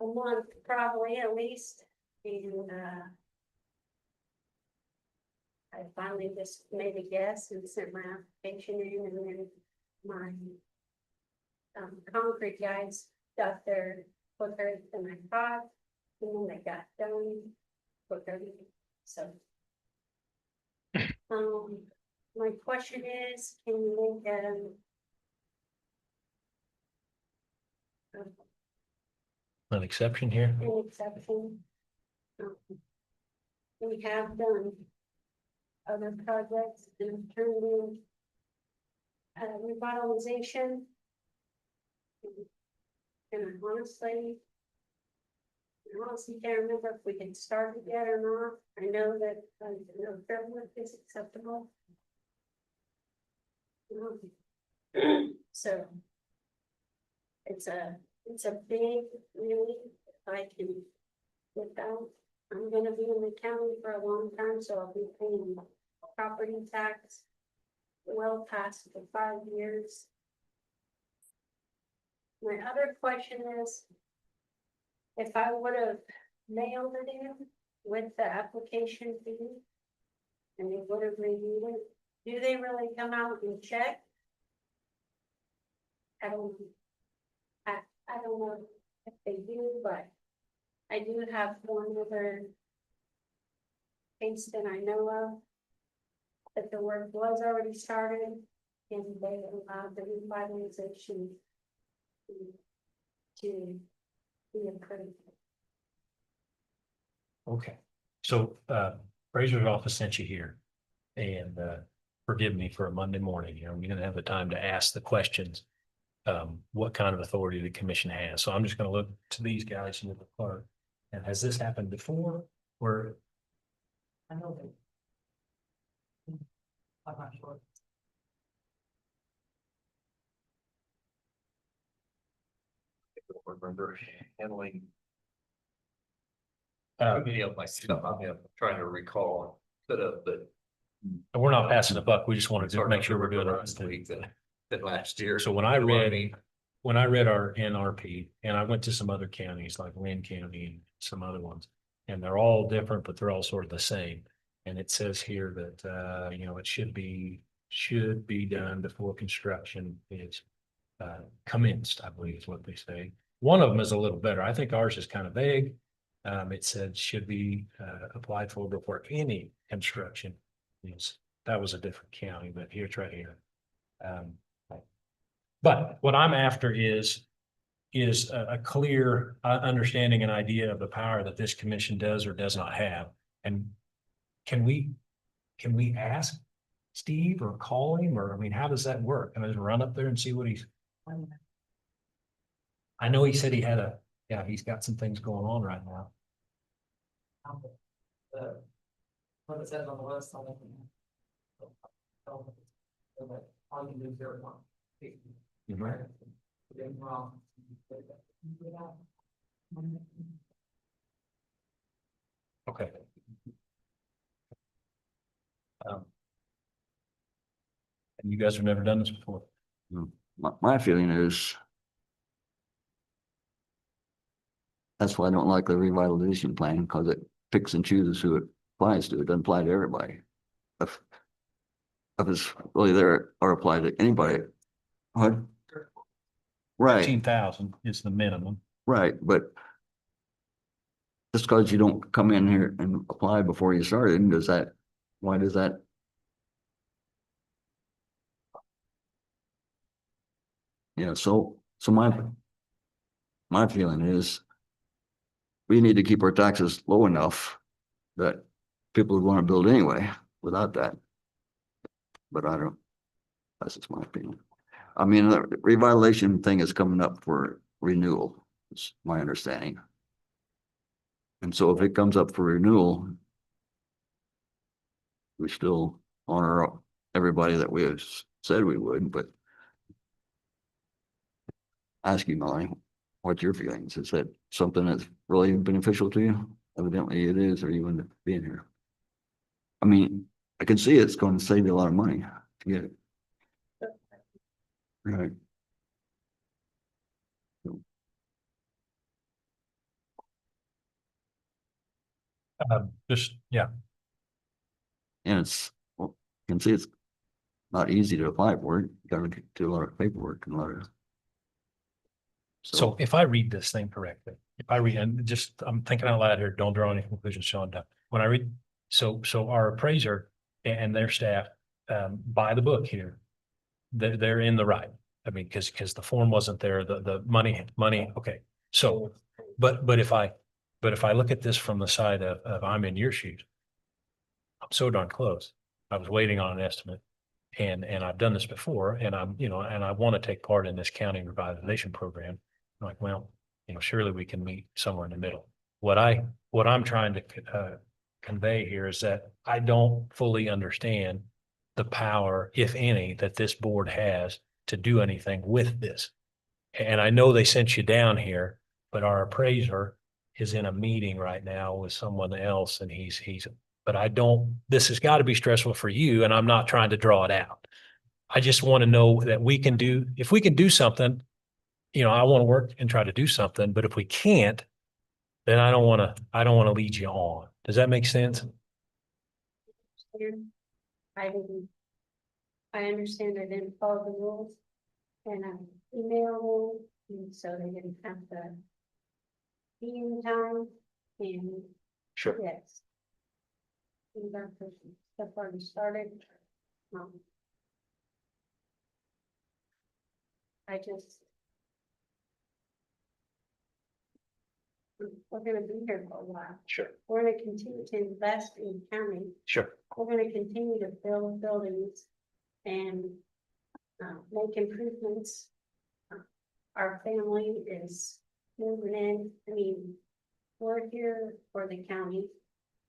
A month, probably at least, and, I finally just made a guess and sent my application in, and then my concrete guys got there quicker than I thought, and then they got done quicker, so. My question is, can you make An exception here. an exception? We have done other projects and turned in revitalization. And I honestly can't remember if we can start it yet or not. I know that, Fairwood is acceptable. So. It's a big, really, if I can get out. I'm gonna be in the county for a long time, so I'll be paying property tax well past the 5 years. My other question is, if I would have mailed it in with the application fee and they would have reviewed it, do they really come out and check? I don't know if they do, but I do have one other case that I know of that the work was already started and they allowed the revitalization to be approved. Okay, so Fraser's office sent you here. And forgive me for a Monday morning, we didn't have the time to ask the questions. What kind of authority the commission has. So I'm just gonna look to these guys and the clerk. And has this happened before? Where? I know that. I'm not sure. I don't remember handling Uh, any of my stuff. I'm trying to recall, could have, but. we're not passing the buck. We just wanted to make sure we're doing it. last week that Than last year. So when I read our NRP, and I went to some other counties like Lynn County and some other ones, and they're all different, but they're all sort of the same. And it says here that, it should be done before construction is commenced, I believe is what they say. One of them is a little better. I think ours is kind of vague. It said should be applied for before any construction is. That was a different county, but here, it's right here. But what I'm after is a clear understanding and idea of the power that this commission does or does not have. And can we ask Steve or call him, or, I mean, how does that work? Can I just run up there and see what he's? I know he said he had he's got some things going on right now. What it says on the list, I'll let you know. All you do is zero one. Wrong. Okay. And you guys have never done this before. My feeling is that's why I don't like the revitalization plan, because it picks and chooses who it applies to. It doesn't apply to everybody. If it's really there or apply to anybody. What? Right, 15,000 is the minimum. right, but just because you don't come in here and apply before you started, why does that? So my feeling is we need to keep our taxes low enough that people would want to build anyway without that. But that's just my opinion. I mean, the revitalization thing is coming up for renewal, is my understanding. And so if it comes up for renewal, we still honor everybody that we have said we would, but ask you, Molly, what's your feelings? Is that something that's really beneficial to you? Evidently it is, or you wouldn't be in here. I mean, I can see it's going to save you a lot of money to get it. Right. And you can see it's not easy to apply for it. You gotta do a lot of paperwork and a lot of. So if I read this thing correctly, and just, I'm thinking out loud here, don't draw any conclusions, Sean. When I read, so our appraiser and their staff, by the book here, they're in the right. I mean, because the form wasn't there, the money, okay. So, but if I look at this from the side of I'm in your shoes, I'm so darn close. I was waiting on an estimate, and I've done this before, and and I want to take part in this county revitalization program. I'm like, well, surely we can meet somewhere in the middle. What I'm trying to convey here is that I don't fully understand the power, if any, that this board has to do anything with this. And I know they sent you down here, but our appraiser is in a meeting right now with someone else, and this has got to be stressful for you, and I'm not trying to draw it out. I just want to know that if we can do something, I want to work and try to do something, but if we can't, then I don't want to lead you on. Does that make sense? I understand I didn't follow the rules, and I emailed them, and so they didn't have to be in time, and Sure. yes. And that stuff already started. We're gonna be here for a while. Sure. We're gonna continue to invest in county. Sure. We're gonna continue to build buildings and make improvements. Our family is moving in. I mean, we're here for the county.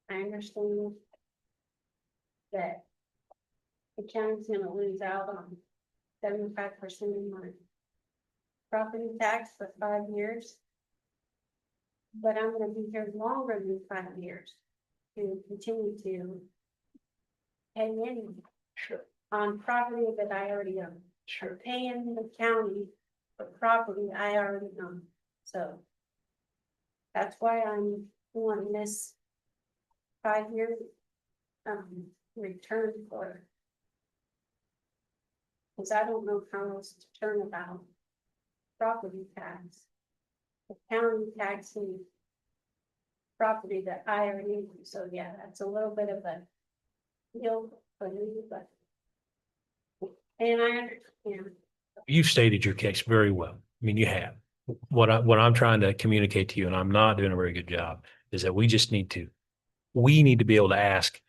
I understand that the county's gonna lose out on 75% of my property tax for 5 years. But I'm gonna be here longer than 5 years to continue to pay in Sure. on property that I already own. I'm paying the county for property I already own, so. That's why I'm wanting this 5-year return for. Cause I don't know how else to turn about property tax. The county taxing property that I already own, so yeah, that's a little bit of a deal for me, but. And I understand. You've stated your case very well. I mean, you have. What I'm trying to communicate to you, and I'm not doing a very good job, is that we need to be able to ask,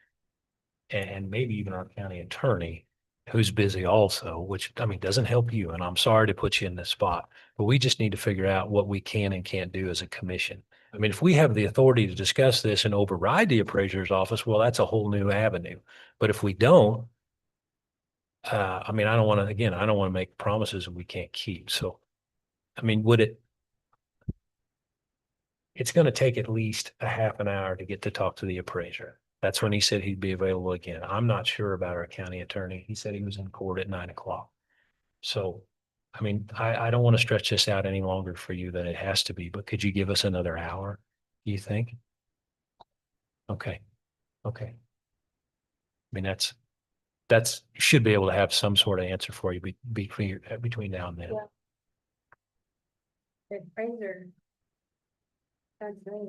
and maybe even our county attorney, who's busy also, which, I mean, doesn't help you, and I'm sorry to put you in this spot, but we just need to figure out what we can and can't do as a commission. I mean, if we have the authority to discuss this and override the appraiser's office, well, that's a whole new avenue. But if we don't, I mean, I don't want to make promises we can't keep. So, I mean, it's going to take at least a half an hour to get to talk to the appraiser. That's when he said he'd be available again. I'm not sure about our county attorney. He said he was in court at 9 o'clock. So, I mean, I don't want to stretch this out any longer for you than it has to be, but could you give us another hour, do you think? Okay. Okay. I mean, you should be able to have some sort of answer for you between now and then. Yeah. The appraiser. That's right.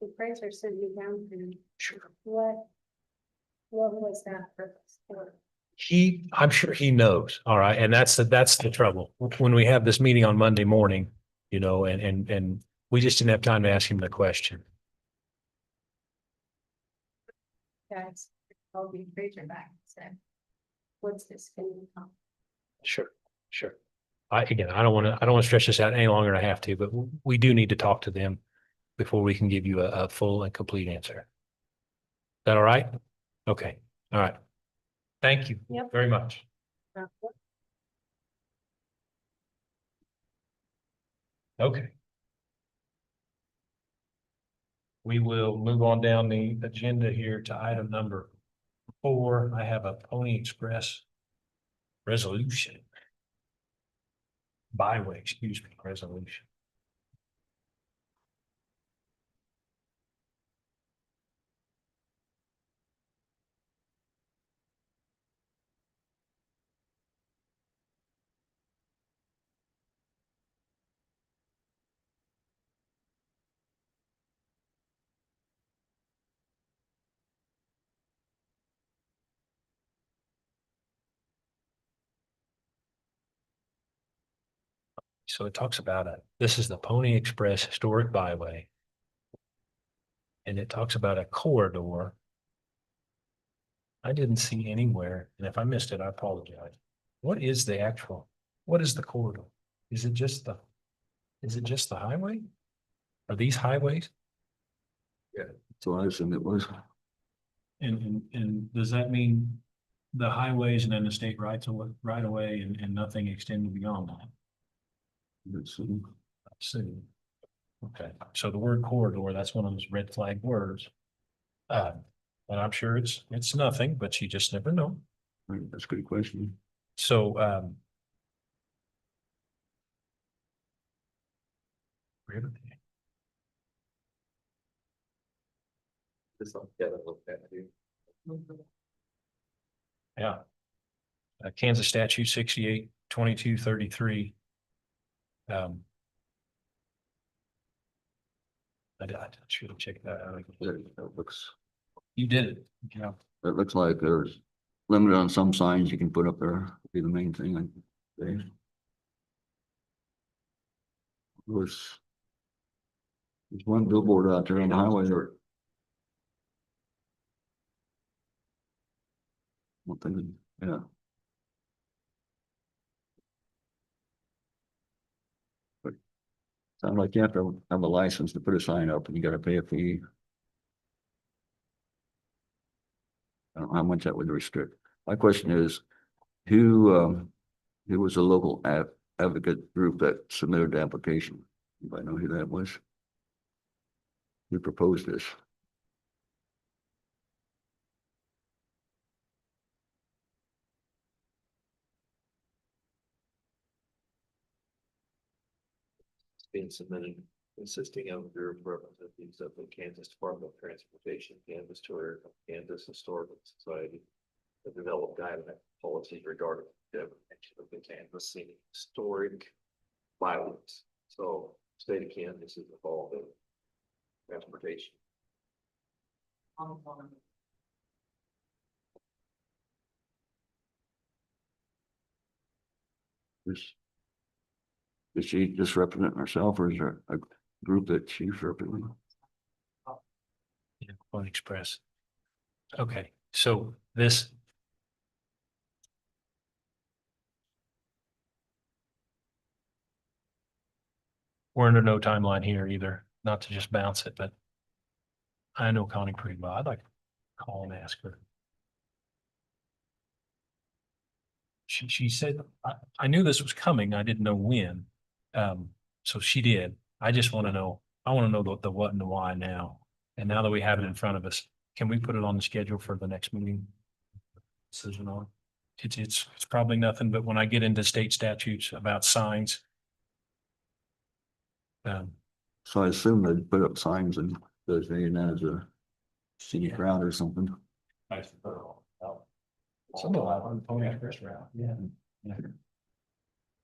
The appraiser sent me down to. Sure. What was that purpose for? I'm sure he knows. All right. And that's the trouble. When we have this meeting on Monday morning, and we just didn't have time to ask him the question. Guys, I'll be appraiser back and said, what's this going to come? Sure. I don't want to stretch this out any longer than I have to, but we do need to talk to them before we can give you a full and complete answer. Is that all right? Okay. All right. Thank you very much. Okay. We will move on down the agenda here to item number 4. I have a Pony Express resolution. Resolution. So it talks about this is the Pony Express Historic Byway. And it talks about a corridor. I didn't see anywhere, and if I missed it, I apologize. What is the corridor? Is it just the highway? Are these highways? So I assume it was. And does that mean the highways and then the state right away and nothing extended beyond that? Let's See. Okay, so the word corridor, that's one of those red flag words. And I'm sure it's nothing, but you just never know. Right, that's a good question. So, yeah. Kansas statute 68-22-33. I should have checked that out. That looks, You did it. Yeah. it looks like there's limit on some signs you can put up there, be the main thing, I think. There's one billboard out there on the highway there. One thing, yeah. But sounds like you have to have a license to put a sign up and you gotta pay a fee. I don't know how much that would restrict. My question is, who was a local advocate group that submitted the application? Anybody know who that was? Who proposed this? being submitted consisting of a group of representatives of the Kansas Department of Transportation, Kansas Tourism, Kansas Historical Society, to develop guideline policies regarding the definition of the Kansas City historic violence. So state of Kansas is involved in transportation. Is she just representing herself or is there a group that she's representing? Yeah, One Express. Okay, so this. We're under no timeline here either, not to just bounce it, but. I know Connie pretty well. I'd like to call and ask her. She said, I knew this was coming. I didn't know when. So she did. I just want to know, I want to know the what and the why now. And now that we have it in front of us, can we put it on the schedule for the next meeting? Decision on. It's probably nothing, but when I get into state statutes about signs. So I assume they'd put up signs and designating that as a scenic route or something. Some of that on Pony Express route, yeah.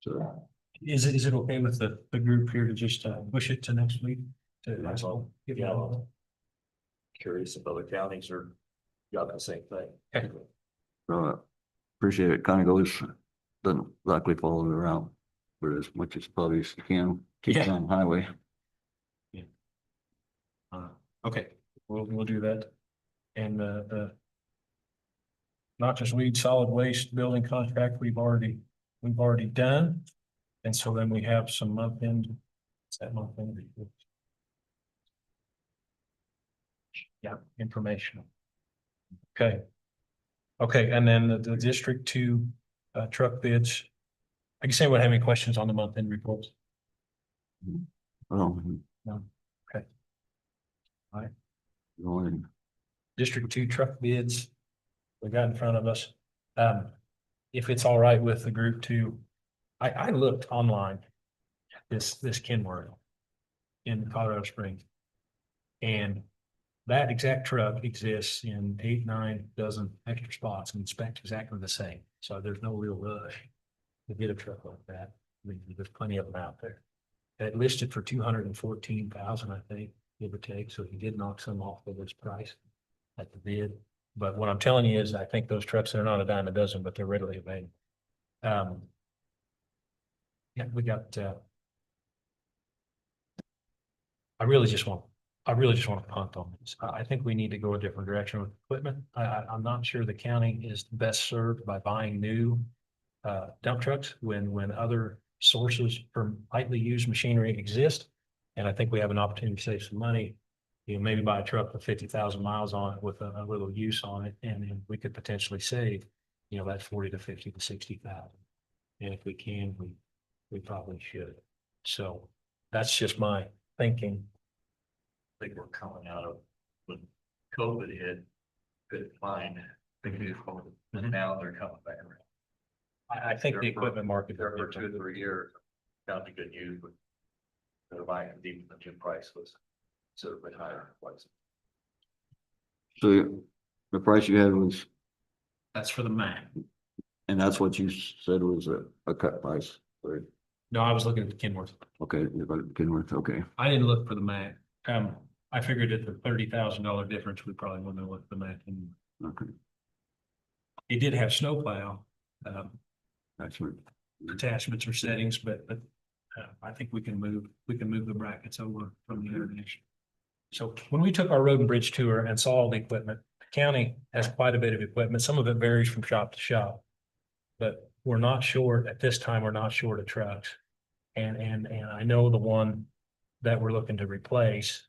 So Is it okay with the group here to just push it to next week? That's all. Yeah. Curious if other counties are got the same thing. Okay. appreciate it. Kind of goes, doesn't exactly follow the route, but as much as probably as you can, keep it Yeah. on the highway. Okay, we'll do that. And not just weed, solid waste building contract, we've already done. And so then we have some month end. What's that month end? Yeah, information. Okay. Okay, and then the District 2 truck bids. I guess anyone have any questions on the month end reports? Well, No. Okay. going, District 2 truck bids we got in front of us. If it's all right with the group too, I looked online at this Kenworth in Colorado Springs. And that exact truck exists in 8-9 dozen extra spots and inspect exactly the same. So there's no real rush to get a truck like that. I mean, there's plenty of them out there. It listed for 214,000, I think, give or take. So he did knock some off of his price at the bid. But what I'm telling you is I think those trucks are not a dime a dozen, but they're readily available. Yeah, we got, I really just want to punt on this. I think we need to go a different direction with equipment. I'm not sure the county is best served by buying new dump trucks when other sources for lightly used machinery exist. And I think we have an opportunity to save some money. You know, maybe buy a truck with 50,000 miles on it with a little use on it, and we could potentially save, you know, that 40 to 50 to 60,000. And if we can, we probably should. So that's just my thinking. I think we're coming out of when COVID hit, couldn't find the new phone, and now they're coming back around. I think the equipment market. There for 2 or 3 years, found a good use, but they're buying it even the new price was considerably higher. so the price you had was, That's for the Mac. and that's what you said was a cut price, right? No, I was looking at the Kenworth. Okay, Kenworth, okay. I didn't look for the Mac. I figured at the $30,000 difference, we probably wouldn't have looked at the Mac. And Okay, it did have snowplow that's right. attachments or settings, but I think we can move the brackets over from the international. So when we took our road and bridge tour and saw all the equipment, the county has quite a bit of equipment. Some of it varies from shop to shop. But we're not short at this time, we're not short of trucks. And I know the one that we're looking to replace,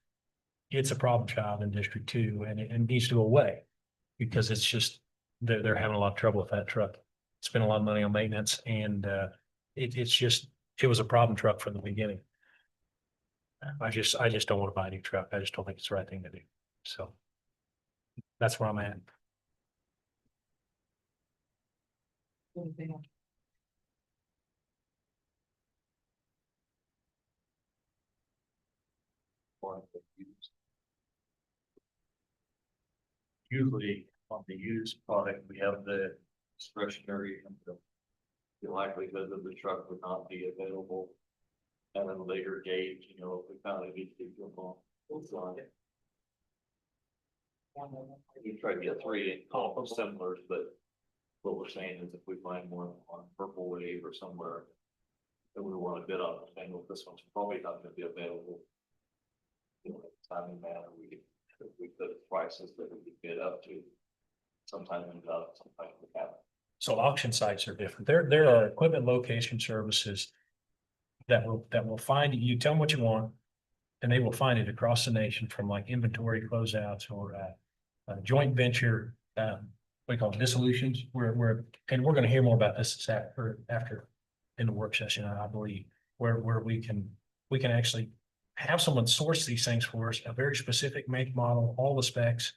it's a problem child in District 2 and it needs to go away. Because it's just, they're having a lot of trouble with that truck. Spent a lot of money on maintenance and it was a problem truck from the beginning. I just don't want to buy a new truck. I just don't think it's the right thing to do. So that's where I'm at. Usually on the used product, we have the discretionary and the likelihood that the truck would not be available at a later date, you know, if we found it easy to go on. We try to get three almost similar, but what we're saying is if we find one on Purple Wave or somewhere that we want to bid on, and this one's probably not gonna be available. You know, timing manner, we put prices that we could bid up to. Sometimes we got, sometimes we haven't. So auction sites are different. There are equipment location services that will find you, tell them what you want, and they will find it across the nation from like inventory closeouts or joint venture, we call it dissolutions, and we're gonna hear more about this after in the work session, I believe, where we can actually have someone source these things for us, a very specific make, model, all the specs,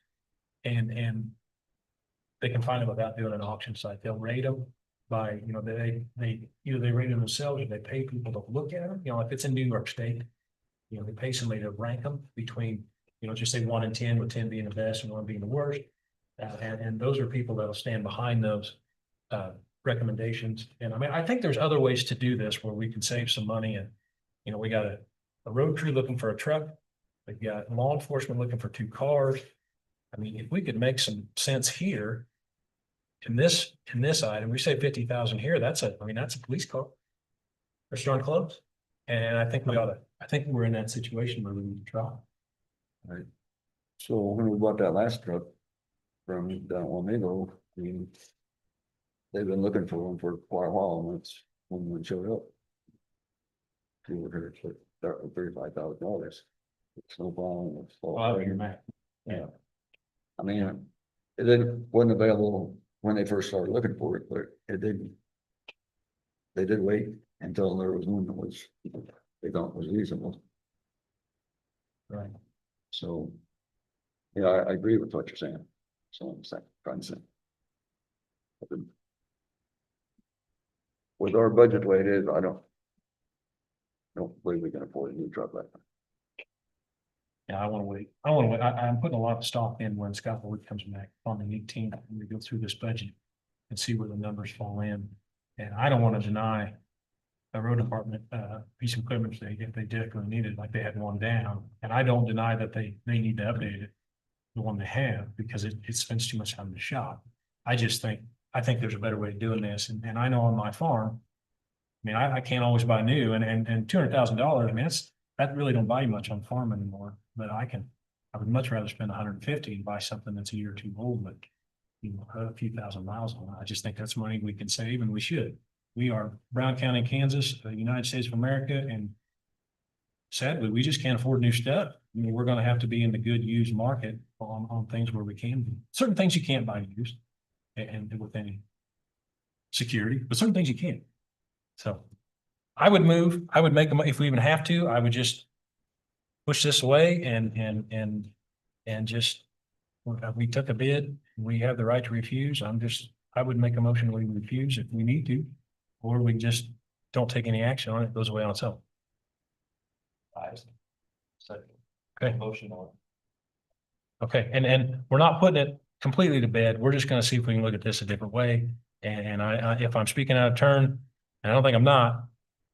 and they can find them without doing an auction site. They'll rate them by, you know, they either they rate them themselves or they pay people to look at them. You know, if it's in New York State, you know, they pay somebody to rank them between, you know, just say 1 and 10, with 10 being the best and 1 being the worst. And those are people that'll stand behind those recommendations. And I mean, I think there's other ways to do this where we can save some money. And, you know, we got a road crew looking for a truck. We've got law enforcement looking for 2 cars. I mean, if we could make some sense here in this item, we say 50,000 here, that's a police car. It's darn close. And I think I think we're in that situation where we need to try. Right. So when we bought that last truck from down Wamego, I mean, they've been looking for one for quite a while, and that's when one showed up. We were here for $35,000. It's no problem. It's all Oh, right. you're mad. Yeah. I mean, it wasn't available when they first started looking for it, but it didn't. They did wait until there was one that was, they thought was reasonable. Right. So, yeah, I agree with what you're saying. So I'm saying, trying to say. With our budget the way it is, I don't believe we can afford a new truck like that. Yeah, I want to wait. I'm putting a lot of stock in when Scott Lloyd comes back on the 18th, and we go through this budget and see where the numbers fall in. And I don't want to deny a road department, piece of equipment if they definitely need it, like they had one down. And I don't deny that they need to update it, the one they have, because it spends too much time in the shop. I think there's a better way of doing this. And I know on my farm, I mean, I can't always buy new, and $200,000, I mean, that really don't buy you much on farm anymore. But I would much rather spend 150 and buy something that's a year or 2 old, but you know, a few thousand miles on it. I just think that's money we can save, and we should. We are Brown County, Kansas, the United States of America, and sadly, we just can't afford new stuff. I mean, we're gonna have to be in the good used market on things where we can be. Certain things you can't buy used and with any security, but certain things you can. So I would make them, if we even have to, I would just push this away and just, we took a bid, we have the right to refuse. I would make a motion, we refuse if we need to, or we just don't take any action on it, it goes away on its own. Okay. Motion on. Okay, and we're not putting it completely to bed. We're just gonna see if we can look at this a different way. And if I'm speaking out of turn, and I don't think I'm not,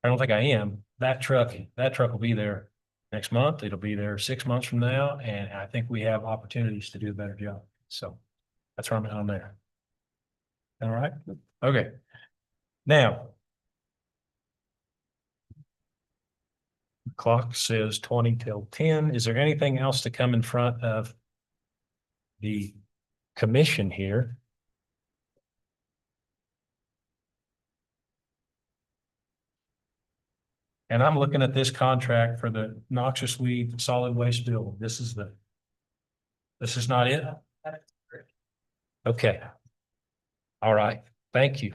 I don't think I am, that truck will be there next month. It'll be there 6 months from now, and I think we have opportunities to do a better job. So that's where I'm at on there. All right, okay. Now. Clock says 20 till 10. Is there anything else to come in front of the commission here? And I'm looking at this contract for the noxious weed solid waste bill. This is not it? Okay. All right, thank you.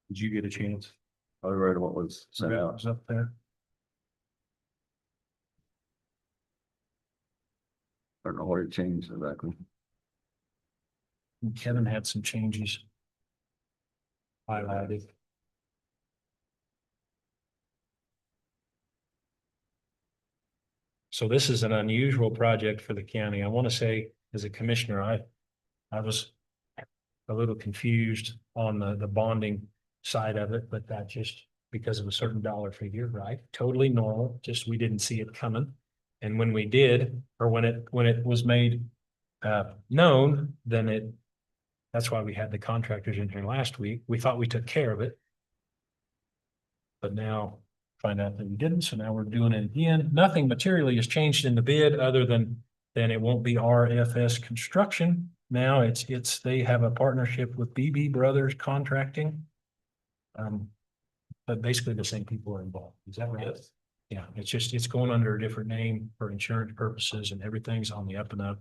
Did you get a chance? I read what was sent It out. was up there. I don't know what it changed exactly. Kevin had some changes highlighted. So this is an unusual project for the county. I want to say, as a commissioner, I was a little confused on the bonding side of it, but that just because of a certain dollar figure, right? Totally normal, just we didn't see it coming. And when we did, or when it was made known, then that's why we had the contractors in here last week. We thought we took care of it. But now find out that we didn't, so now we're doing it again. Nothing materially has changed in the bid other than it won't be RFS Construction. Now they have a partnership with BB Brothers Contracting. But basically the same people are involved. Is that right? Yes. Yeah, it's going under a different name for insurance purposes and everything's on the up and up.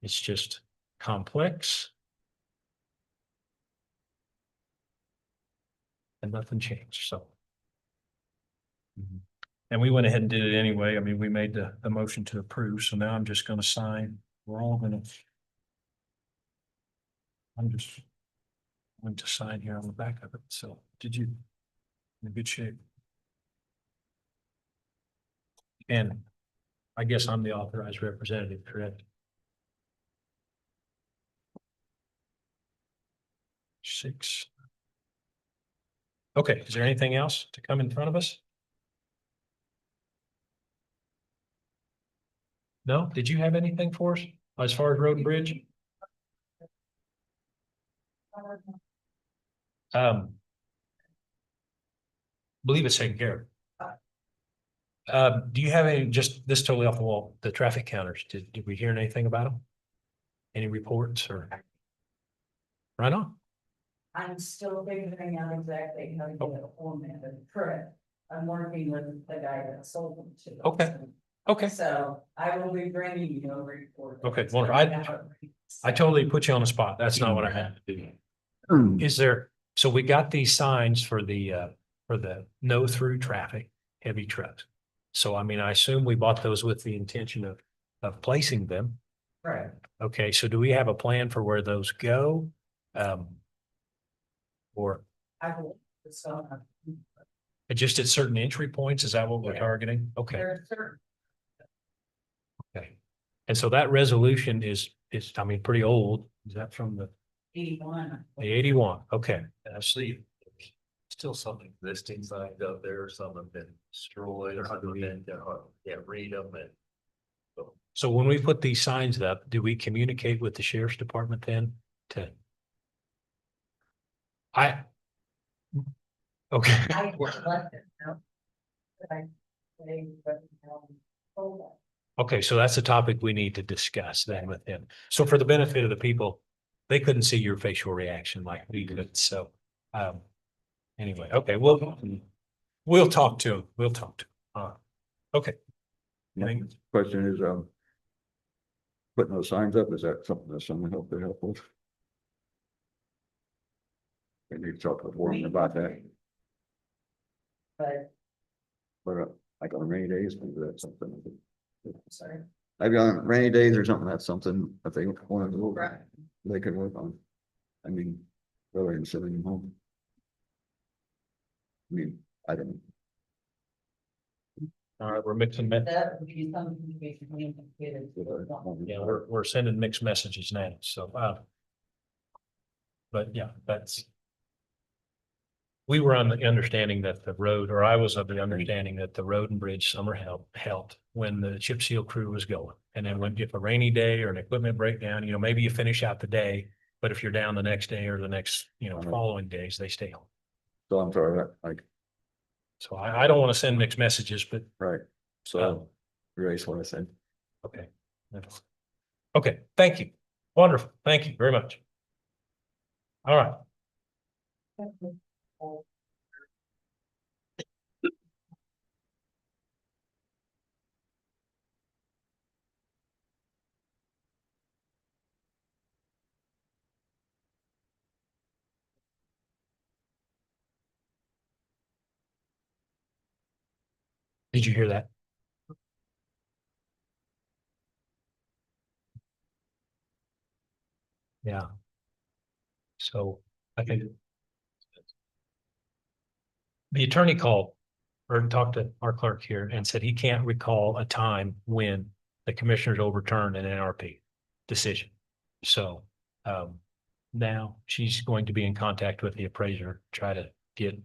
It's just complex. And nothing changed, so. And we went ahead and did it anyway. I mean, we made the motion to approve, so now I'm just gonna sign. I'm just going to sign here on the back of it, so in good shape. And I guess I'm the authorized representative, correct? 6. Okay, is there anything else to come in front of us? No? Did you have anything for us as far as road and bridge? Believe it's taken care of. Do you have any, just this totally off the wall, the traffic counters? Did we hear anything about them? Any reports or? Right on. I'm still figuring out exactly how to get it formatted, correct. I'm working with the guy that sold them to us. Okay. Okay. So I will be bringing you a report. Okay, wonderful. I totally put you on the spot. That's not what I had to do. Is there, so we got these signs for the no through traffic, heavy trucks. So I mean, I assume we bought those with the intention of placing them. Right. Okay, so do we have a plan for where those go? Or I will, so. just at certain entry points? Is that what we're targeting? Okay, There are certain, okay. And so that resolution is, I mean, pretty old. Is that from the 81. 81? Okay. And I see there's still some existing signs out there, some have been destroyed, some have been, read them and. So when we put these signs up, do we communicate with the sheriff's department then to? Okay, I left it out. But hold on. okay, so that's a topic we need to discuss then with him. So for the benefit of the people, they couldn't see your facial reaction like we could, so. Anyway, okay, we'll talk to him. We'll talk to him. Okay. Question is, putting those signs up, is that something that someone help with? We need to talk with Warren about that, But, but like on rainy days, maybe that's something. sorry. Maybe on rainy days or something, that's something that they want to do, Right. they could work on. I mean, rather than sitting at home. I mean, I don't know. All right, we're mixing, That would be something we can communicate. yeah, we're sending mixed messages now, so, but yeah, we were on the understanding that the road, or I was of the understanding that the road and bridge summer helped when the chip seal crew was going. And then when, if a rainy day or an equipment breakdown, maybe you finish out the day, but if you're down the next day or the next, following days, they stay home. So I'm sorry, like, So I don't want to send mixed messages, but right, so erase what I said. okay. Okay, thank you. Wonderful. Thank you very much. All right. Did you hear that? Yeah. So I think the attorney called or talked to our clerk here and said he can't recall a time when the commissioners overturned an NRP decision. So now she's going to be in contact with the appraiser, try to get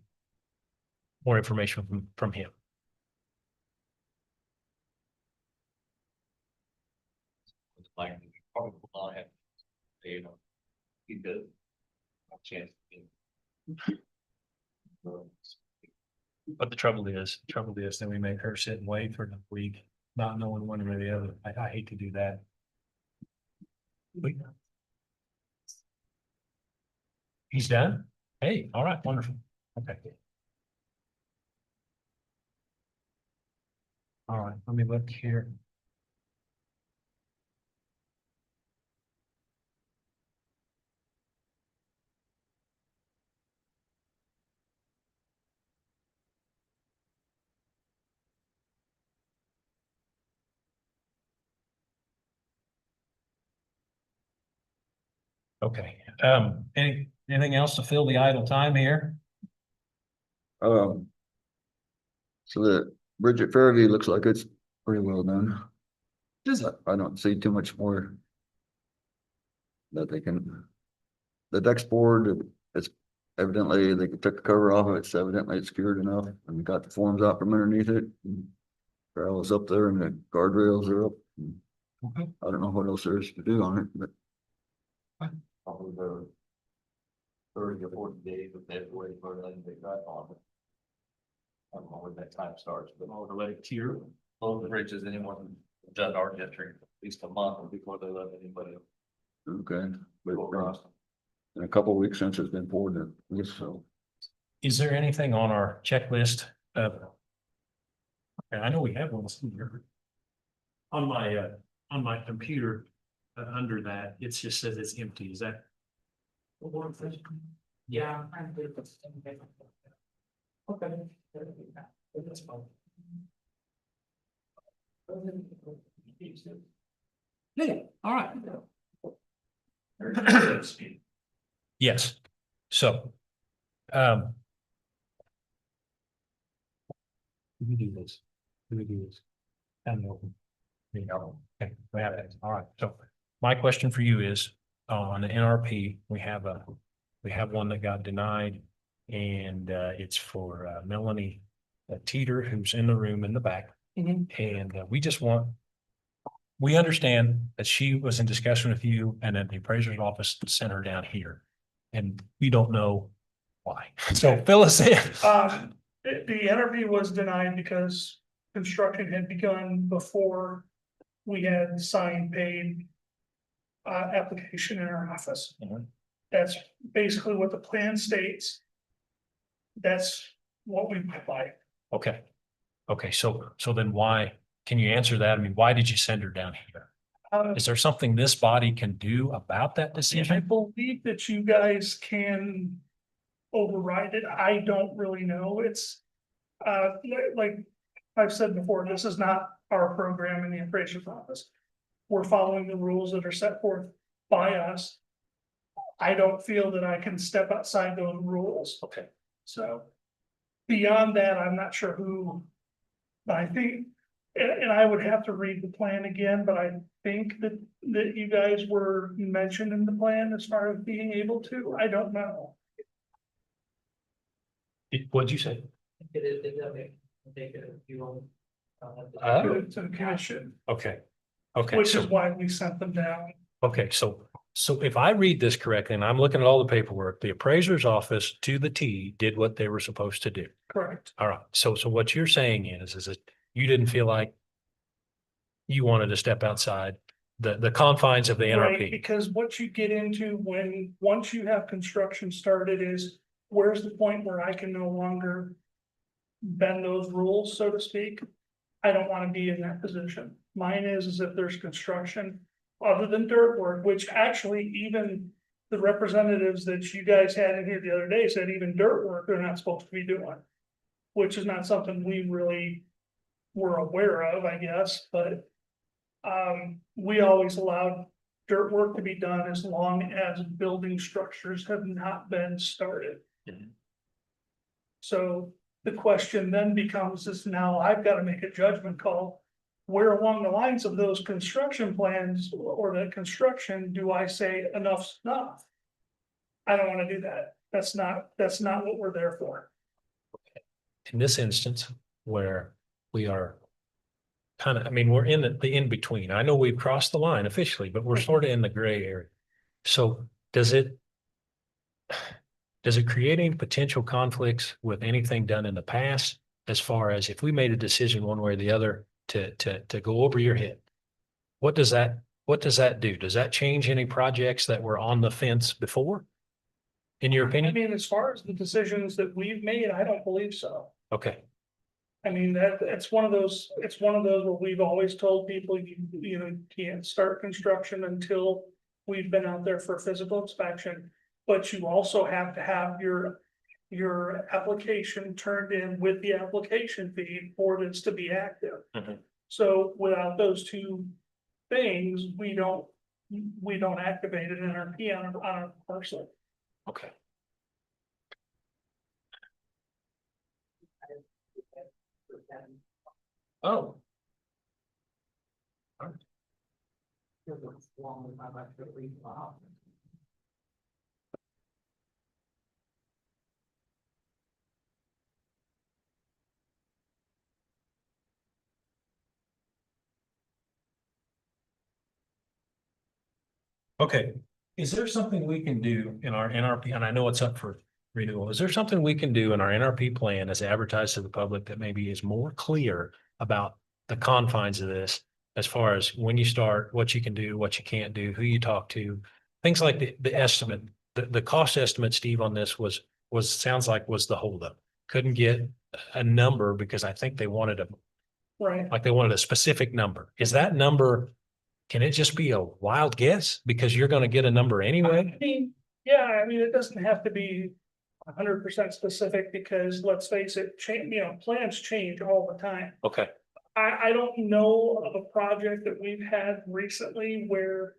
more information from him. Like, probably will not have, you know, he did. A chance. But the trouble is, then we make her sit and wait for a week, not knowing one way or the other. I hate to do that. He's done? Hey, all right, wonderful. Okay. All right, let me look here. Okay, anything else to fill the idle time here? So the bridge at Fairview looks like it's pretty well done. I don't see too much more that they can. The deck's board, it's evidently they took the cover off of it, so evidently it's secured enough, and we got the forms out from underneath it. Gravel is up there and the guardrails are up. Okay. I don't know what else there is to do on it, but Probably the 30 or 40 days of that way for letting they drive on it. I don't know when that time starts, but to let it cure, all the bridges, anyone done our district, at least a month before they let anybody okay. But go across. in a couple of weeks since it's been poured, I guess so. Is there anything on our checklist of? Okay, I know we have one here. On my computer, under that, it just says it's empty. Is that? Yeah. Okay. That's fine. Yeah, all right. Yes, so. Let me do this. Let me do this. And open. There you go. Okay, we have it. All right. So my question for you is, on the NRP, we have one that got denied. And it's for Melanie Teeter, who's in the room in the back. And we understand that she was in discussion with you and then the appraiser's office sent her down here. And we don't know why. So fill us in. The interview was denied because construction had begun before we had signed paid application in our office. Mhm. That's basically what the plan states. That's what we went by. Okay. Okay, so then why, can you answer that? I mean, why did you send her down here? Is there something this body can do about that I decision? believe that you guys can override it. I don't really know. It's like I've said before, this is not our program in the appraiser's office. We're following the rules that are set forth by us. I don't feel that I can step outside those rules. Okay. So beyond that, I'm not sure who, but I think, and I would have to read the plan again, but I think that you guys were mentioned in the plan as far as being able to, I don't know. What'd you say? To the commission, Okay. Okay, which is so, why we sent them down. okay, so if I read this correctly, and I'm looking at all the paperwork, the appraiser's office to the T did what they were supposed to do. Correct. All right, so what you're saying is that you didn't feel like you wanted to step outside the confines of the Right, NRP. because what you get into once you have construction started is, where's the point where I can no longer bend those rules, so to speak? I don't want to be in that position. Mine is if there's construction other than dirt work, which actually even the representatives that you guys had in here the other day said even dirt work they're not supposed to be doing. Which is not something we really were aware of, I guess, but we always allowed dirt work to be done as long as building structures have not been started. Mhm. So the question then becomes is now I've got to make a judgment call. Where along the lines of those construction plans or the construction, do I say enough's enough? I don't want to do that. That's not what we're there for. In this instance, where we are kind of, I mean, we're in the in-between. I know we've crossed the line officially, but we're sort of in the gray area. So does it create any potential conflicts with anything done in the past? As far as if we made a decision one way or the other to go over your head? What does that do? Does that change any projects that were on the fence before? In your I opinion? mean, as far as the decisions that we've made, I don't believe so. Okay, I mean, it's one of those where we've always told people, you know, can't start construction until we've been out there for physical inspection. But you also have to have your application turned in with the application fee for this to be active. Mhm. So without those two things, we don't activate an NRP on a parcel. okay. Oh. Okay, is there something we can do in our NRP, and I know it's up for renewal, is there something we can do in our NRP plan as advertised to the public that maybe is more clear about the confines of this? As far as when you start, what you can do, what you can't do, who you talk to, things like the estimate, the cost estimate, Steve, on this sounds like was the holdup. Couldn't get a number because I think they wanted a specific number. Is that number? Can it just be a wild guess because you're going to get a number anyway? I mean, yeah, I mean, it doesn't have to be 100% specific because let's face it, plans change all the time. Okay, I don't know of a project that we've had recently where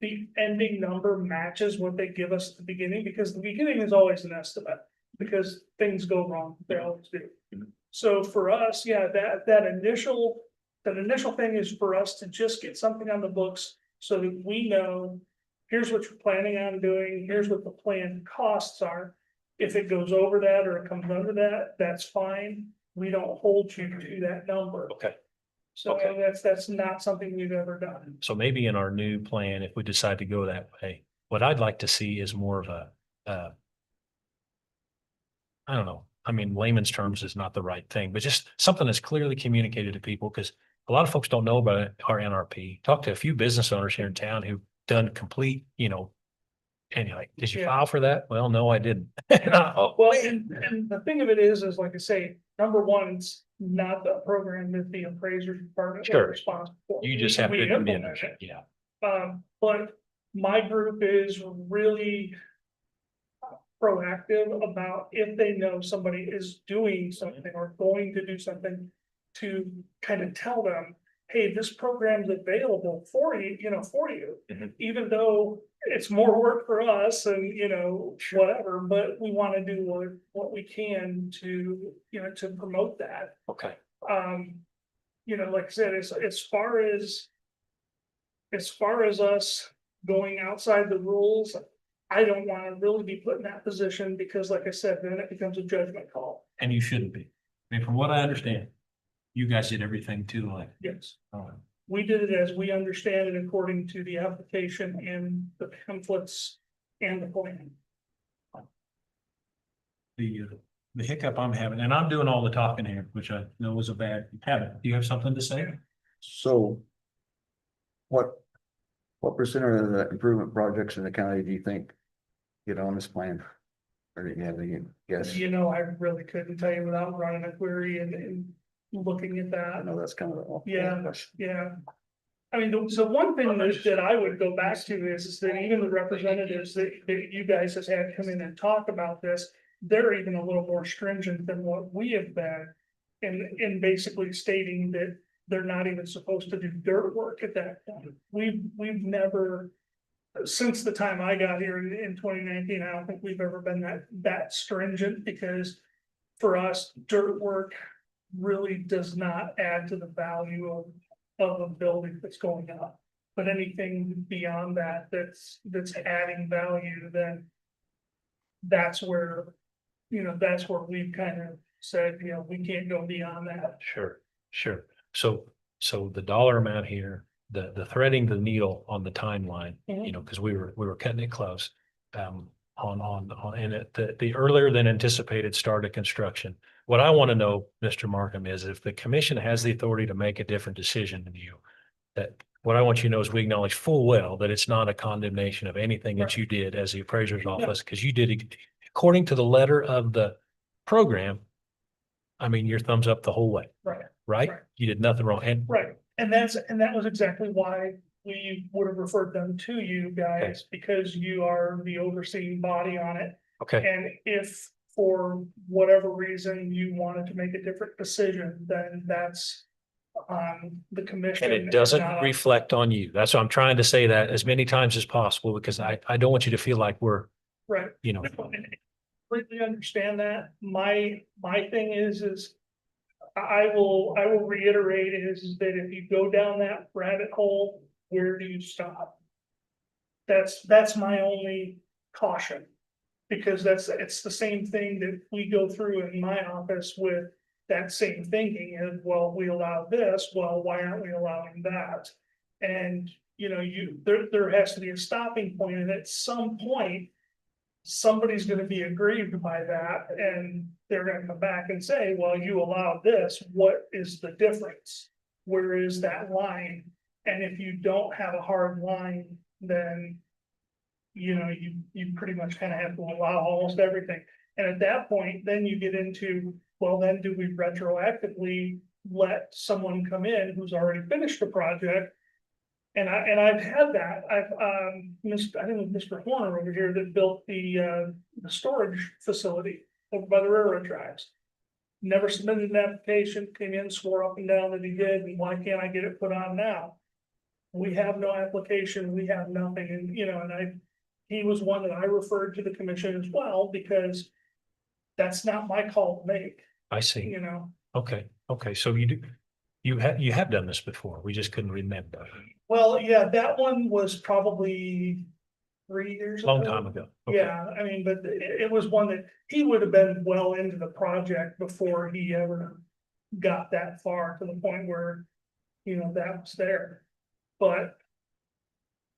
the ending number matches what they give us at the beginning, because the beginning is always an estimate, because things go wrong, they always do. So for us, yeah, that initial thing is for us to just get something on the books so that we know, here's what you're planning on doing, here's what the planned costs are. If it goes over that or it comes under that, that's fine. We don't hold you to that number. okay. So Okay. that's not something we've ever done. So maybe in our new plan, if we decide to go that way, what I'd like to see is more of I don't know. I mean, layman's terms is not the right thing, but just something that's clearly communicated to people, because a lot of folks don't know about our NRP. Talk to a few business owners here in town who've done complete, and you're like, did you Yeah. file for that? Well, no, I didn't. Oh, Well, and the thing of it is like I say, number one, it's not the program that the appraiser department is Sure. responsible for. You just have We to implement admit, it. yeah. But my group is really proactive about if they know somebody is doing something or going to do something, to kind of tell them, hey, this program's available for you, Mhm. even though it's more work for us and, whatever, but we want to do what we can to, to promote that. Okay. Like I said, as far as us going outside the rules, I don't want to really be put in that position because like I said, then it becomes a judgment call. And you shouldn't be. I mean, from what I understand, you guys did everything to the line. Yes. All right. We did it as we understand it according to the application and the pamphlets and the plan. The hiccup I'm having, and I'm doing all the talking here, which I know is a bad habit. Do you have something to say? So what percentage of the improvement projects in the county do you think get on this plan? Or do you have any guess? I really couldn't tell you without running a query and looking at I that. know that's kind of a. Yeah. Yeah. I mean, so one thing that I would go back to is that even the representatives that you guys have had come in and talk about this, they're even a little more stringent than what we have been. In basically stating that they're not even supposed to do dirt work at that point. We've never since the time I got here in 2019, I don't think we've ever been that stringent, because for us, dirt work really does not add to the value of a building that's going up. But anything beyond that, that's adding value, then that's where, that's where we've kind of said, we can't go beyond that. Sure, sure. So the dollar amount here, the threading the needle on the timeline, because we were cutting it close. And the earlier than anticipated start of construction. What I want to know, Mr. Markham, is if the commission has the authority to make a different decision than you, that what I want you to know is we acknowledge full well that it's not a condemnation of anything that you did as the appraiser's office, because you did it according to the letter of the program. I mean, your thumbs up the whole way, Right. right? Right. You did nothing wrong. And Right, and that was exactly why we would have referred them to you guys, because you are the overseeing body on it. okay, And if for whatever reason you wanted to make a different decision, then that's on the commission. and it doesn't not on- reflect on you. That's what I'm trying to say, that as many times as possible, because I don't want you to feel like we're, Right. you know, Completely understand that. My thing is I will reiterate is that if you go down that rabbit hole, where do you stop? That's my only caution. Because it's the same thing that we go through in my office with that same thinking is, well, we allow this, well, why aren't we allowing that? And, there has to be a stopping point, and at some point, somebody's gonna be aggrieved by that, and they're gonna come back and say, well, you allowed this, what is the difference? Where is that line? And if you don't have a hard line, then you pretty much kind of have to allow almost everything. And at that point, then you get into, well, then do we retroactively let someone come in who's already finished the project? And I've had that. I think it was Mr. Horner over here that built the storage facility over by the railroad tracks. Never submitted an application, came in, swore up and down that he did, and why can't I get it put on now? We have no application, we have nothing, and he was one that I referred to the commission as well, because that's not my call to make, I see. you know? Okay, so you have done this before, we just couldn't remember. Well, yeah, that one was probably 3 years ago. Long time ago. Okay. Yeah, I mean, but it was one that he would have been well into the project before he ever got that far to the point where, that was there. But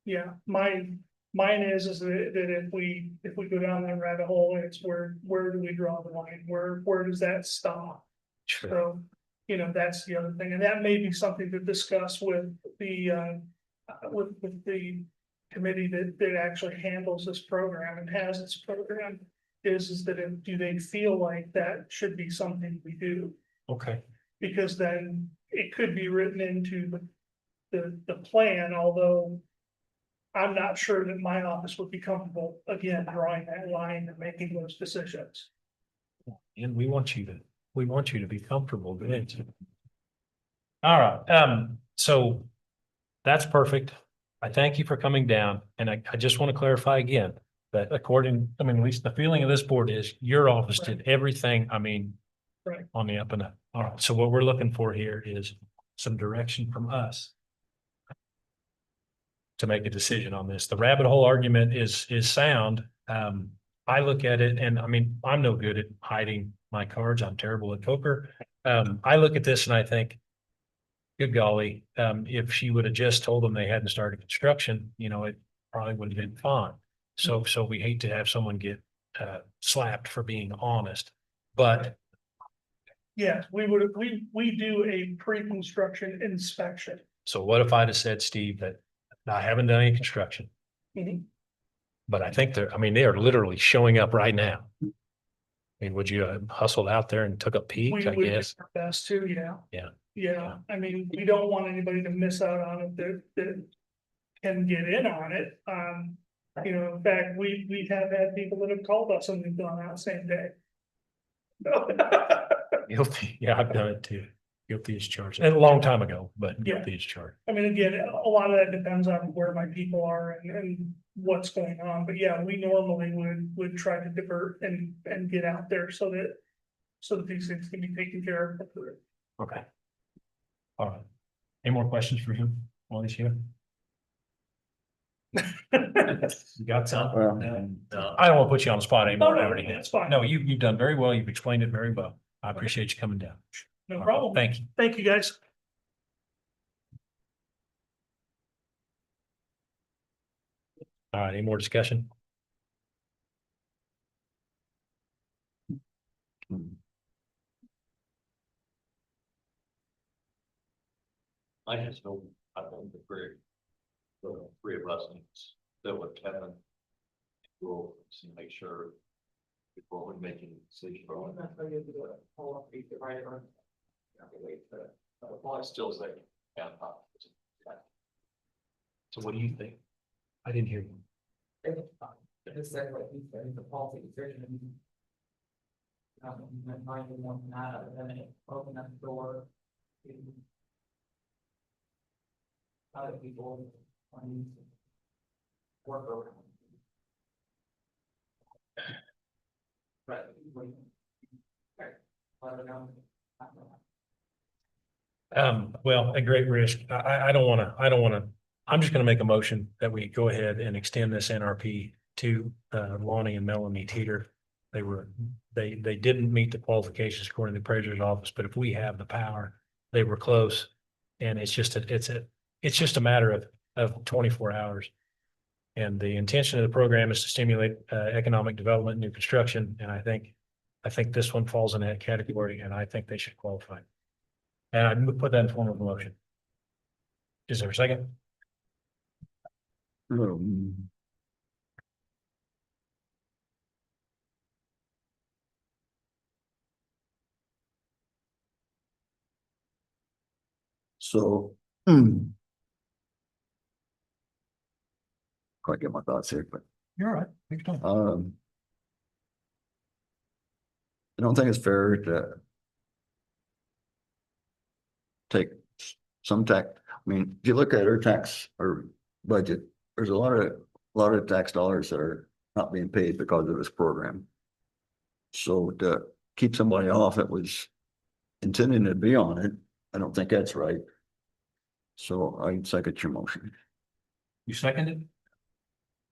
yeah, mine is that if we go down that rabbit hole, it's where do we draw the line? Where does that stop? Sure. So, that's the other thing, and that may be something to discuss with the committee that actually handles this program and has this program, is that do they feel like that should be something we do? Okay, Because then it could be written into the plan, although I'm not sure that my office would be comfortable, again, drawing that line and making those decisions. and we want you to be comfortable with it. All right, so that's perfect. I thank you for coming down, and I just want to clarify again that at least the feeling of this board is your office did everything, Right. on the up and up. All right, so what we're looking for here is some direction from us to make a decision on this. The rabbit hole argument is sound. I look at it and I'm no good at hiding my cards. I'm terrible at poker. I look at this and I think, good golly, if she would have just told them they hadn't started construction, it probably would have been fine. So we hate to have someone get slapped for being honest, but Yes, we do a pre-construction inspection. so what if I'd have said, Steve, that I haven't done any construction, but I think they are literally showing up right now. Would you have hustled out there and took a peek, We I would do guess? our best to, yeah. Yeah. Yeah, we don't want anybody to miss out on it that can get in on it. In fact, we have had people that have called us and we've gone out same day. Guilty. Yeah, I've done it too. Guilty as charged, and a long time ago, but Yeah. guilty as charged. I mean, again, a lot of that depends on where my people are and what's going on, but yeah, we normally would try to divert and get out there so that these things can be taken care of. Okay. All right. Any more questions for him while he's here? You got some? Well, I don't want to put you on the spot anymore. No, no, that's fine. No, you've done very well. You've explained it very well. I appreciate you coming down. No problem. Thank you. Thank you, guys. All right, any more discussion? I just know, I think the three of us needs, that with Kevin. We'll see, make sure. Before we're making a decision. Well, I still say. Yeah. So what do you think? I didn't hear you. Just said what he said, the policy decision. Minding one that, and then it opened up the door. To other people. wanting to Work around. Right. Right. I don't know. Well, at great risk, I don't wanna, I'm just gonna make a motion that we go ahead and extend this NRP to Lonnie and Melanie Teeter. They didn't meet the qualifications according to the appraiser's office, but if we have the power, they were close. And it's just a matter of 24 hours. And the intention of the program is to stimulate economic development, new construction, and I think this one falls in that category, and I think they should qualify. And I would put that in form of a motion. Is there a second? So. Quite get my thoughts here, but, You're all right. Take your time. I don't think it's fair to take some tax, I mean, if you look at our tax or budget, there's a lot of tax dollars that are not being paid because of this program. So to keep somebody off that was intending to be on it, I don't think that's right. So I second your motion. You seconded?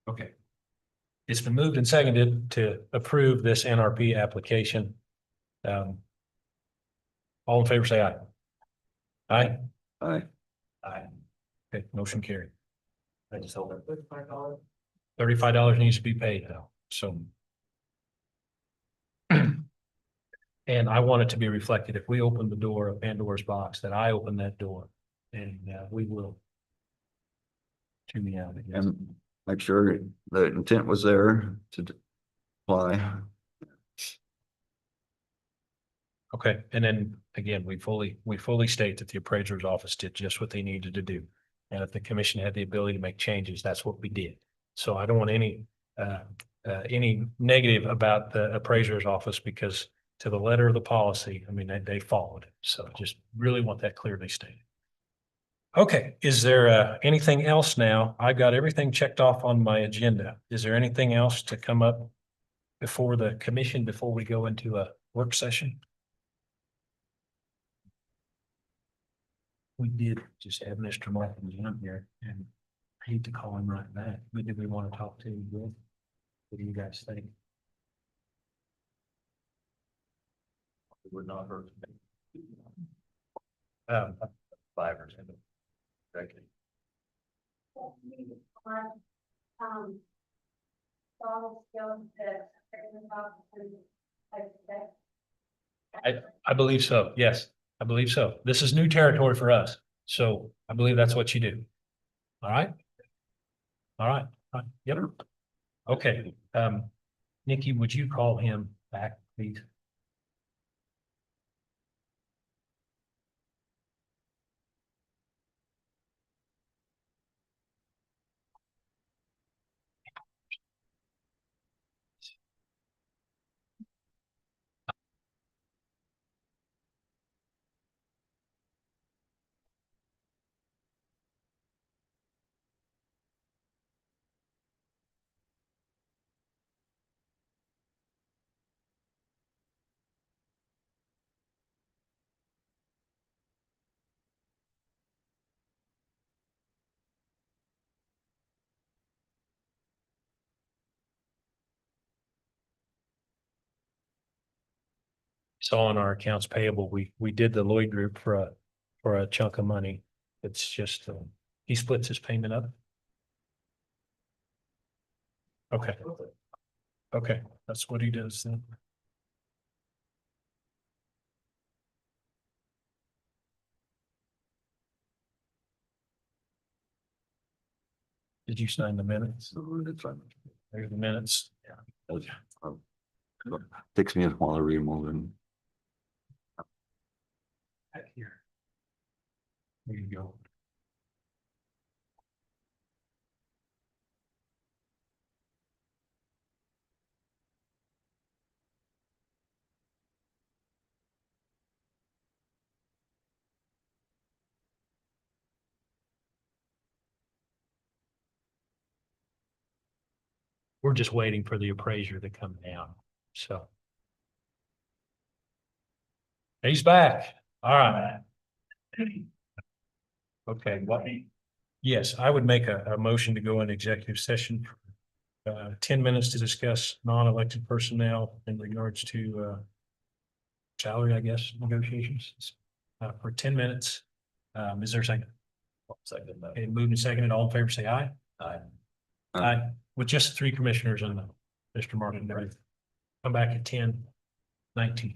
Okay. It's been moved and seconded to approve this NRP application. All in favor, say aye. Aye. Aye. Aye. Okay, motion carried. I just hope that. $55. $35 needs to be paid though, so. And I want it to be reflected, if we open the door of Pandora's box, that I open that door, and we will. To me out, I guess. And make sure the intent was there to apply. Okay, and then again, we fully state that the appraiser's office did just what they needed to do. And if the commission had the ability to make changes, that's what we did. So I don't want any negative about the appraiser's office, because to the letter of the policy, I mean, they followed it. So just really want that clearly stated. Okay, is there anything else now? I've got everything checked off on my agenda. Is there anything else to come up before the commission, before we go into a work session? We did just have Mr. Martin Jim here, and I hate to call him right back, but do we want to talk to him? What do you guys think? It would not hurt. Five or 10. All skills that. I believe so. Yes, I believe so. This is new territory for us. So I believe that's what you do. All right. All right. Yep. Okay. Nikki, would you call him back, please? saw in our accounts payable, we did the Lloyd Group for a chunk of money. It's just, he splits his payment up. Okay. Okay, that's what he does then. Did you sign the minutes? There's the minutes. Takes me a while to read them all and Back here. There you go. We're just waiting for the appraiser to come down, so. He's back. All right. Okay, what? Yes, I would make a motion to go into executive session. 10 minutes to discuss non-elected personnel in regards to, salary, I guess, negotiations. For 10 minutes. Is there a second? Second. Okay, moved and seconded. All in favor, say aye. Aye. Aye, with just 3 commissioners and Mr. Martin. Come back at 10:19.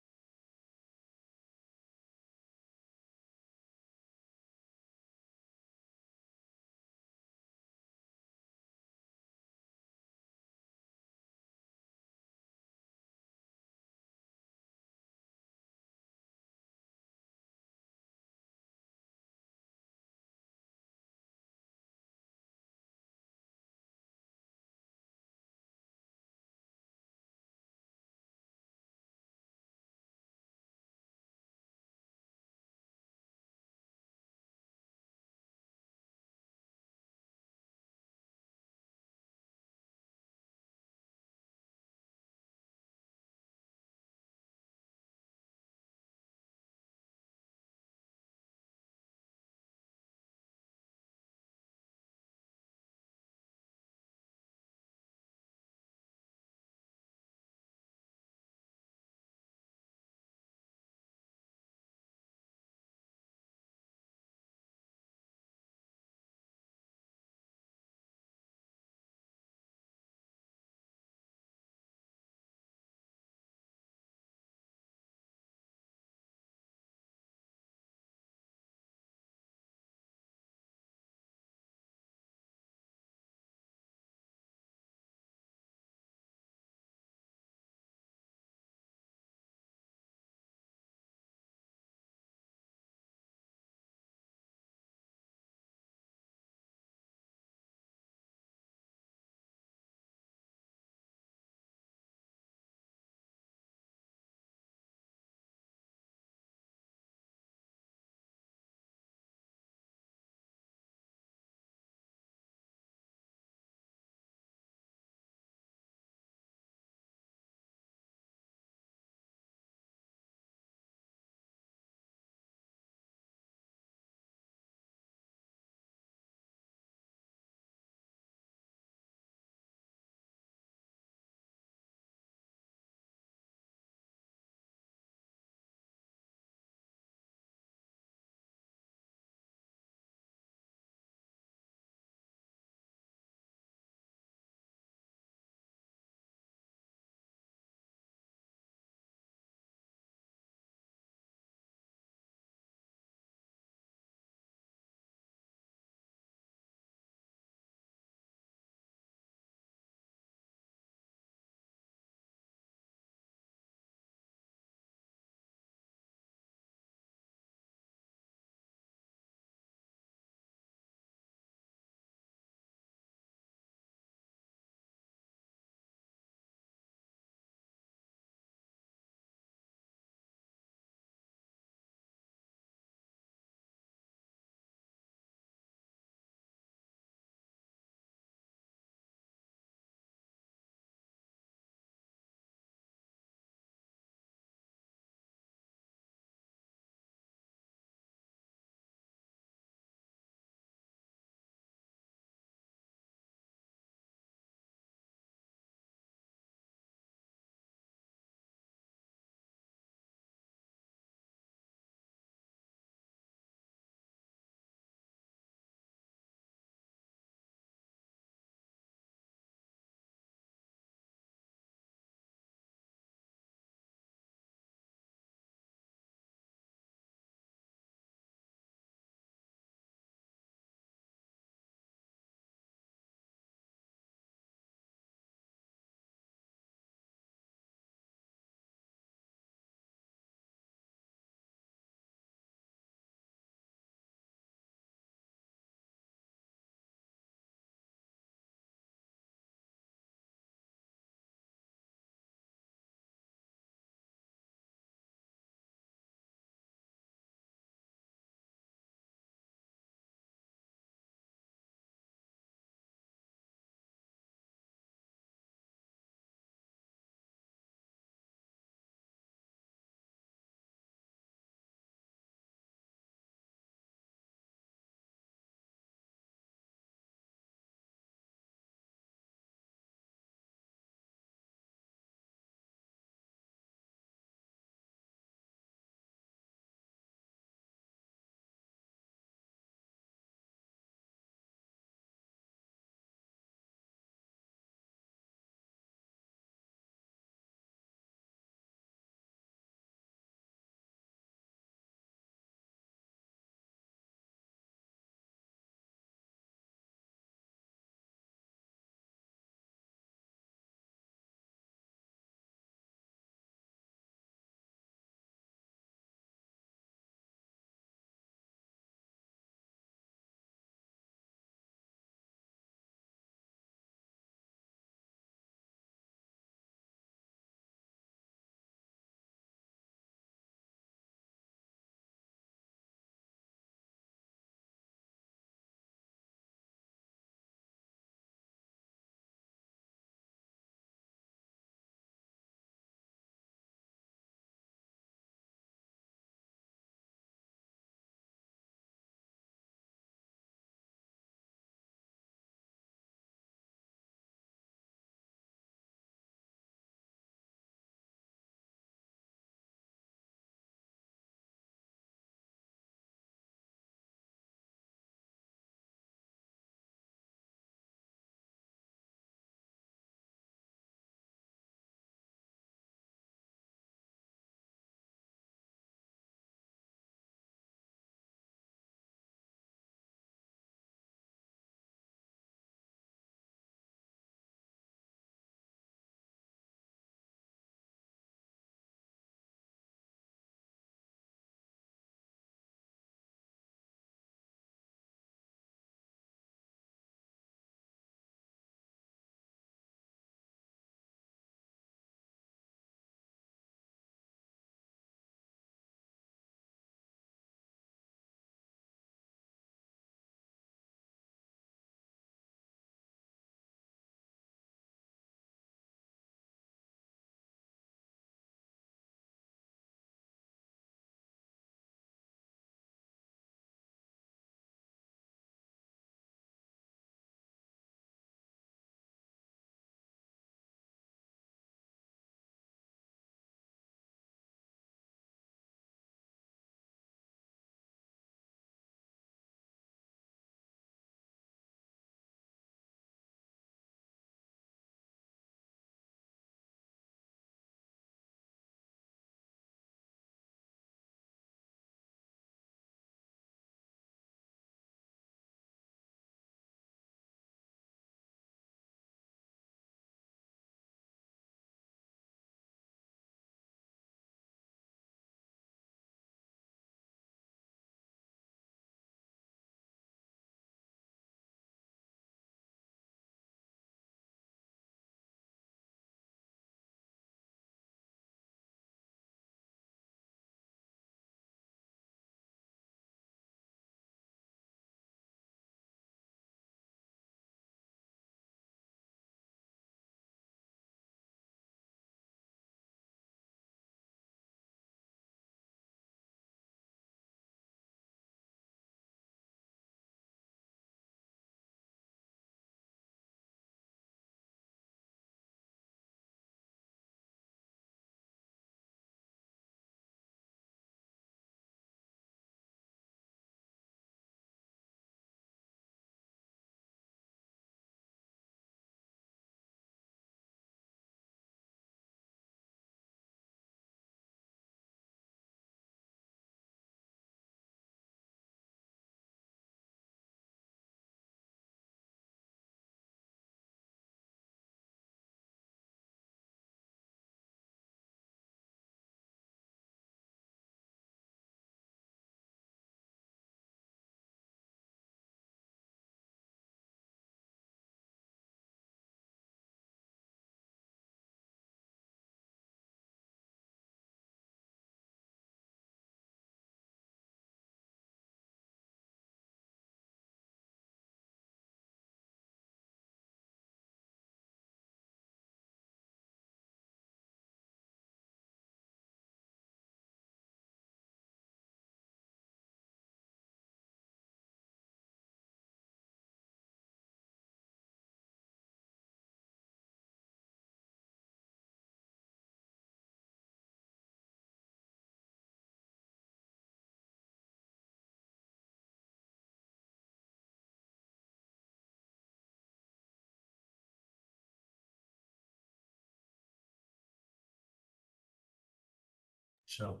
So.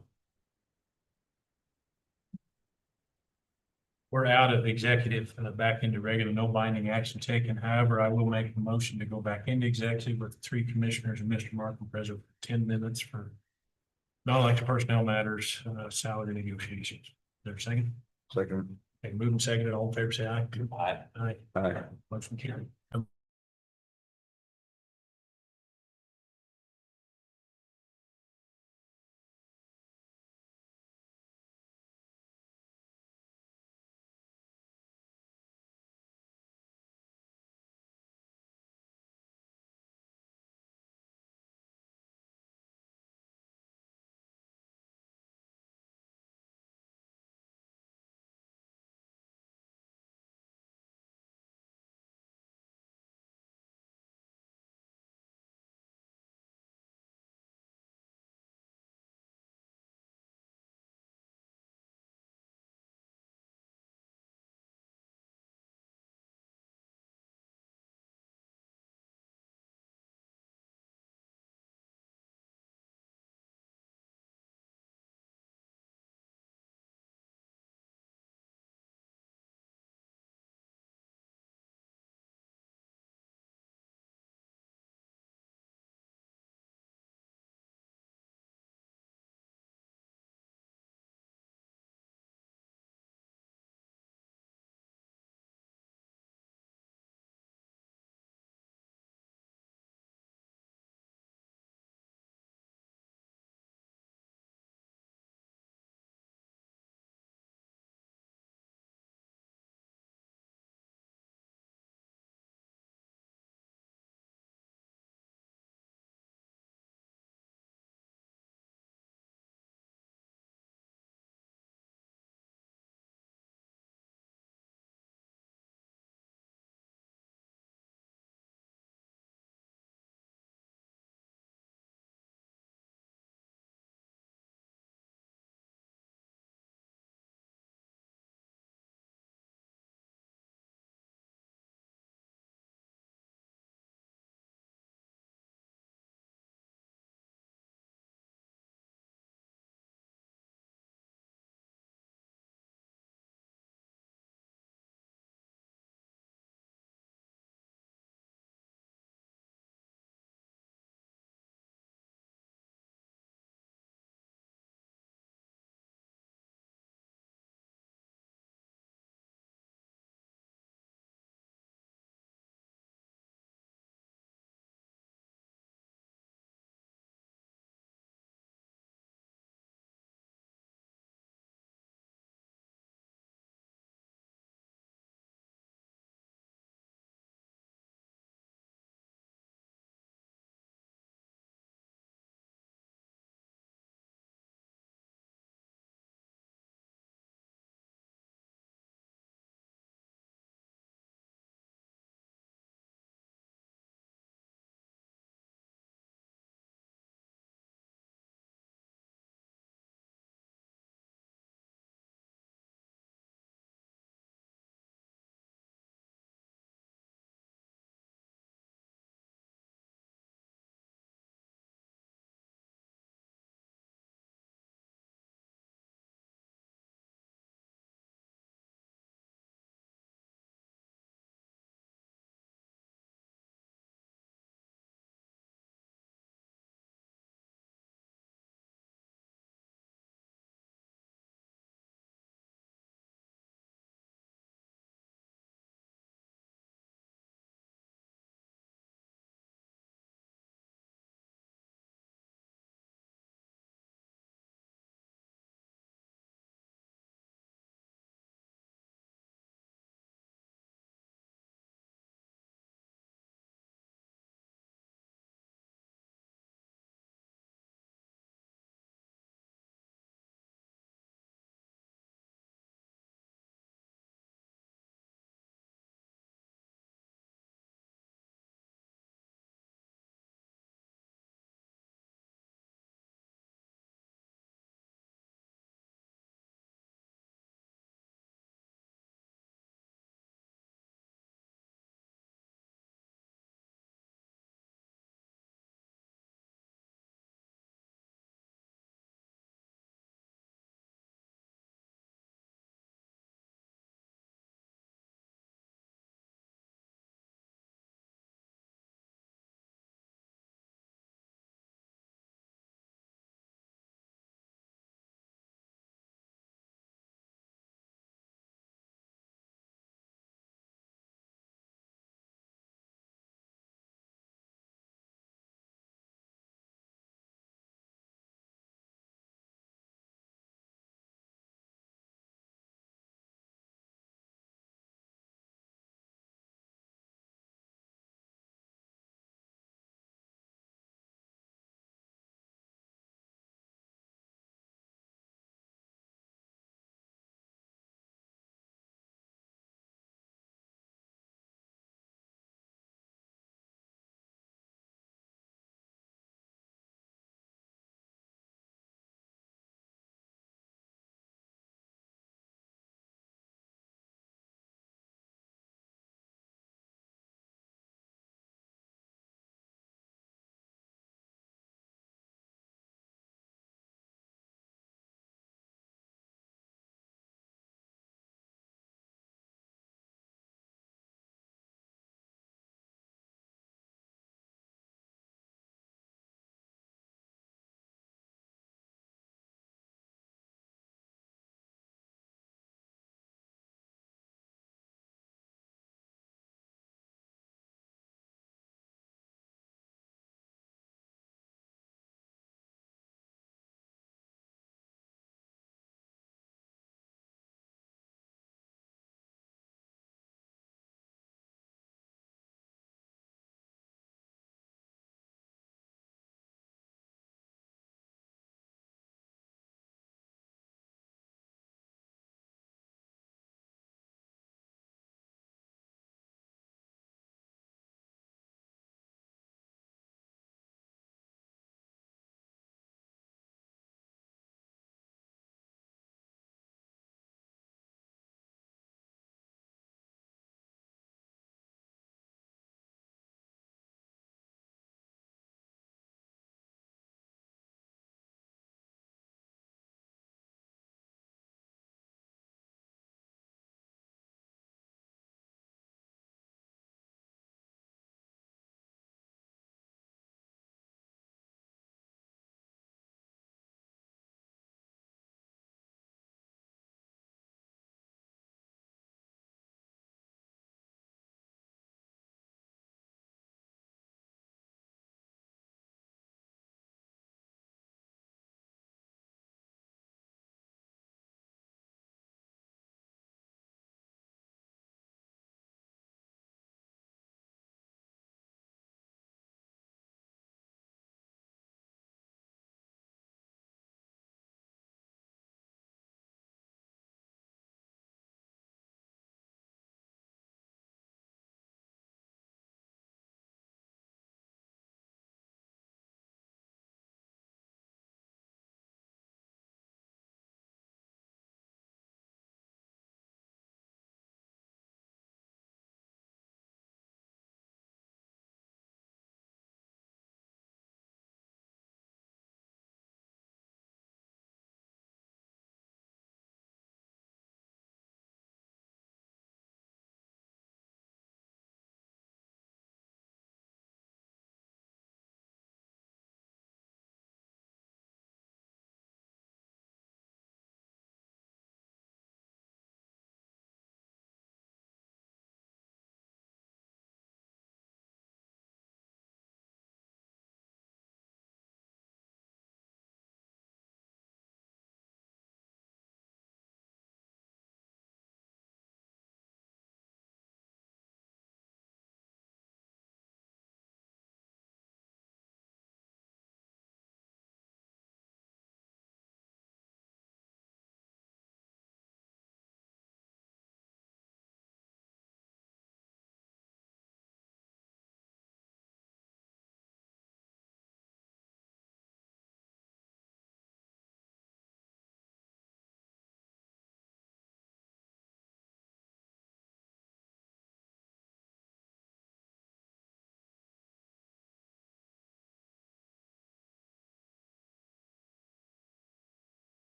We're out of executive and back into regular, no binding action taken. However, I will make a motion to go back into executive with 3 commissioners and Mr. Markham present for 10 minutes for non-elected personnel matters, salary negotiations. Is there a second? Second. Okay, moving second, all in favor, say aye. Aye. Aye. Aye. Motion carried.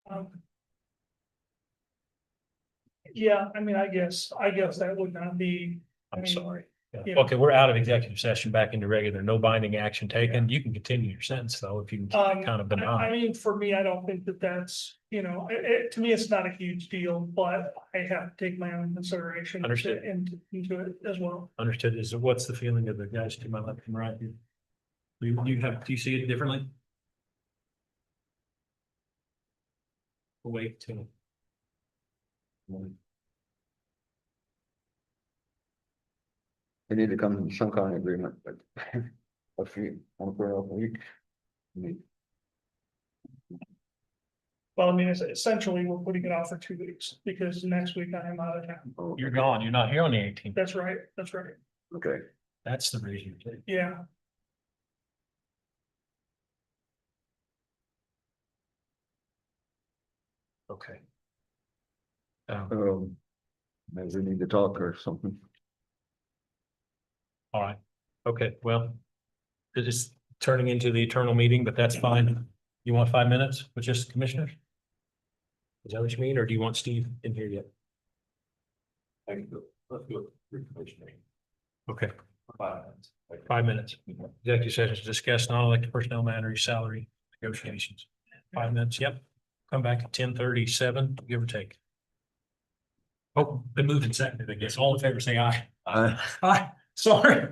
Um, Yeah, I mean, I guess that would not be. I I'm mean, sorry. yeah. Okay, we're out of executive session, back into regular, no binding action taken. You can continue your sentence though, if you can keep it kind of I benign. mean, for me, I don't think that that's, to me, it's not a huge deal, but I have to take my own consideration. Understood. Into it as well. Understood. What's the feeling of the guys to my left and right here? Do you see it differently? We'll wait till. They need to come to some kind of agreement, but a few, one for a week. Well, I mean, essentially, we're putting it off for 2 weeks because next week I am out of town. Oh, You're gone. You're not here on the 18th. That's right. That's right. okay. That's the reason. Yeah. Okay. Maybe we need to talk or something. All right. Okay, well, it is turning into the eternal meeting, but that's fine. You want 5 minutes with just the commissioners? Is that what you mean, or do you want Steve in here yet? I can go. Let's go. Okay. 5 minutes. 5 minutes. Executive sessions to discuss non-elected personnel matters, salary negotiations. 5 minutes, yep. Come back at 10:37, give or take. Oh, been moved and seconded, I guess. All in favor, say aye. Aye, sorry.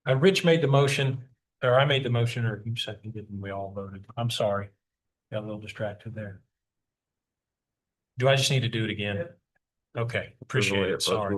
Rich made the motion, or I made the motion, or you seconded, and we all voted. I'm sorry. Got a little distracted there. Do I just need to do it again? Okay, appreciate it, sorry.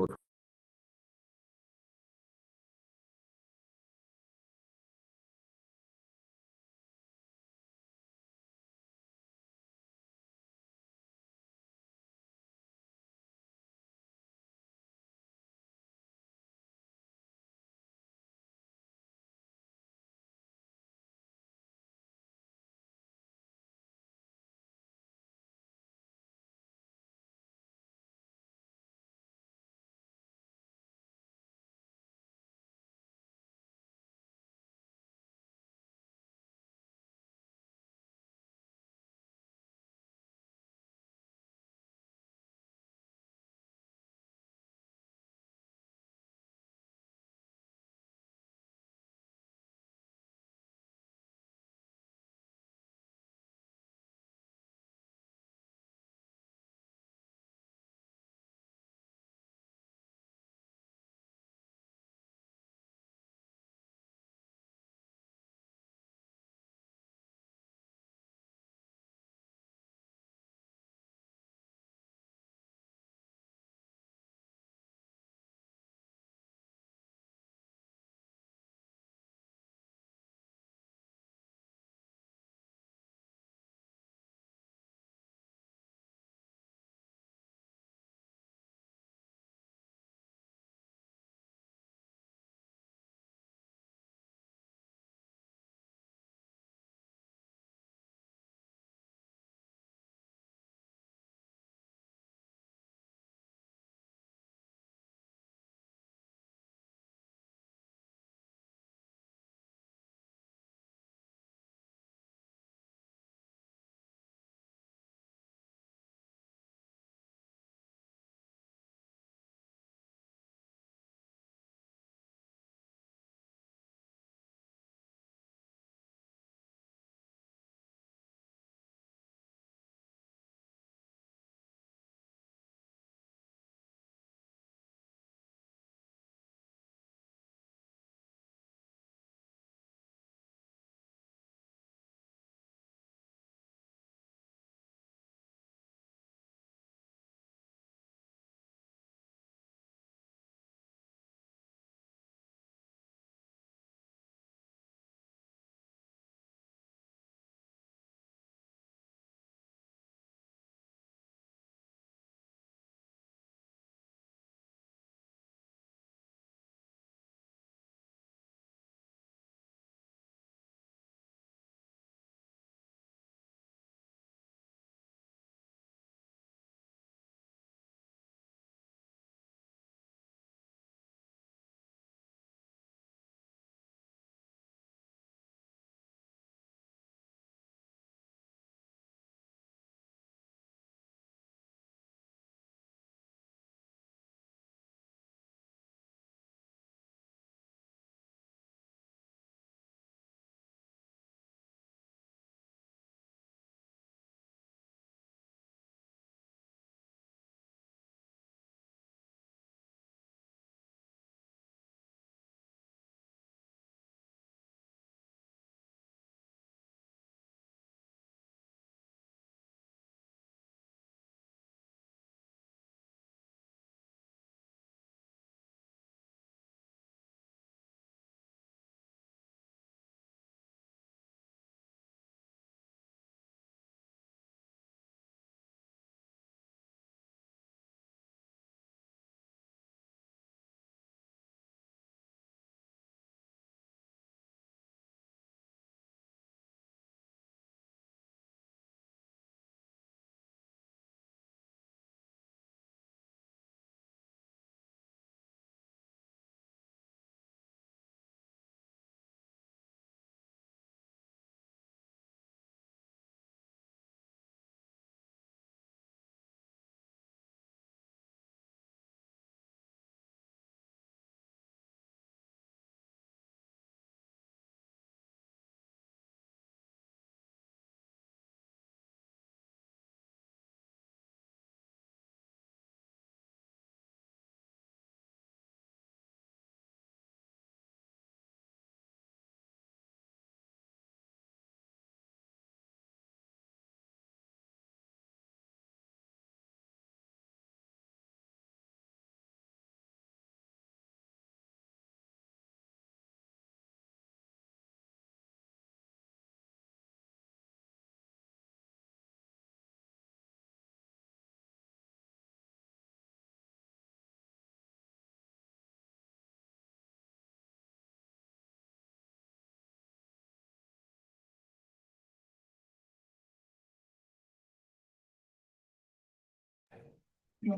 Just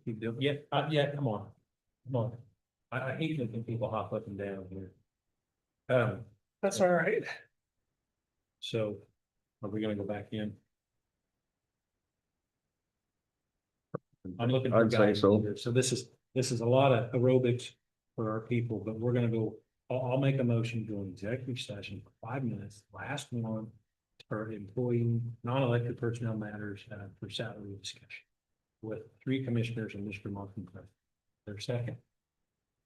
keep doing, yeah, yeah, come on, come on. I hate making people hop up and down here. That's all right. So are we gonna go back in? I'm looking for I'd say guidance so. here. So this is a lot of aerobics for our people, but we're gonna go, I'll make a motion to go in executive session for 5 minutes, last one. For employee, non-elected personnel matters, for salary discussion. With 3 commissioners and Mr. Martin. Their second.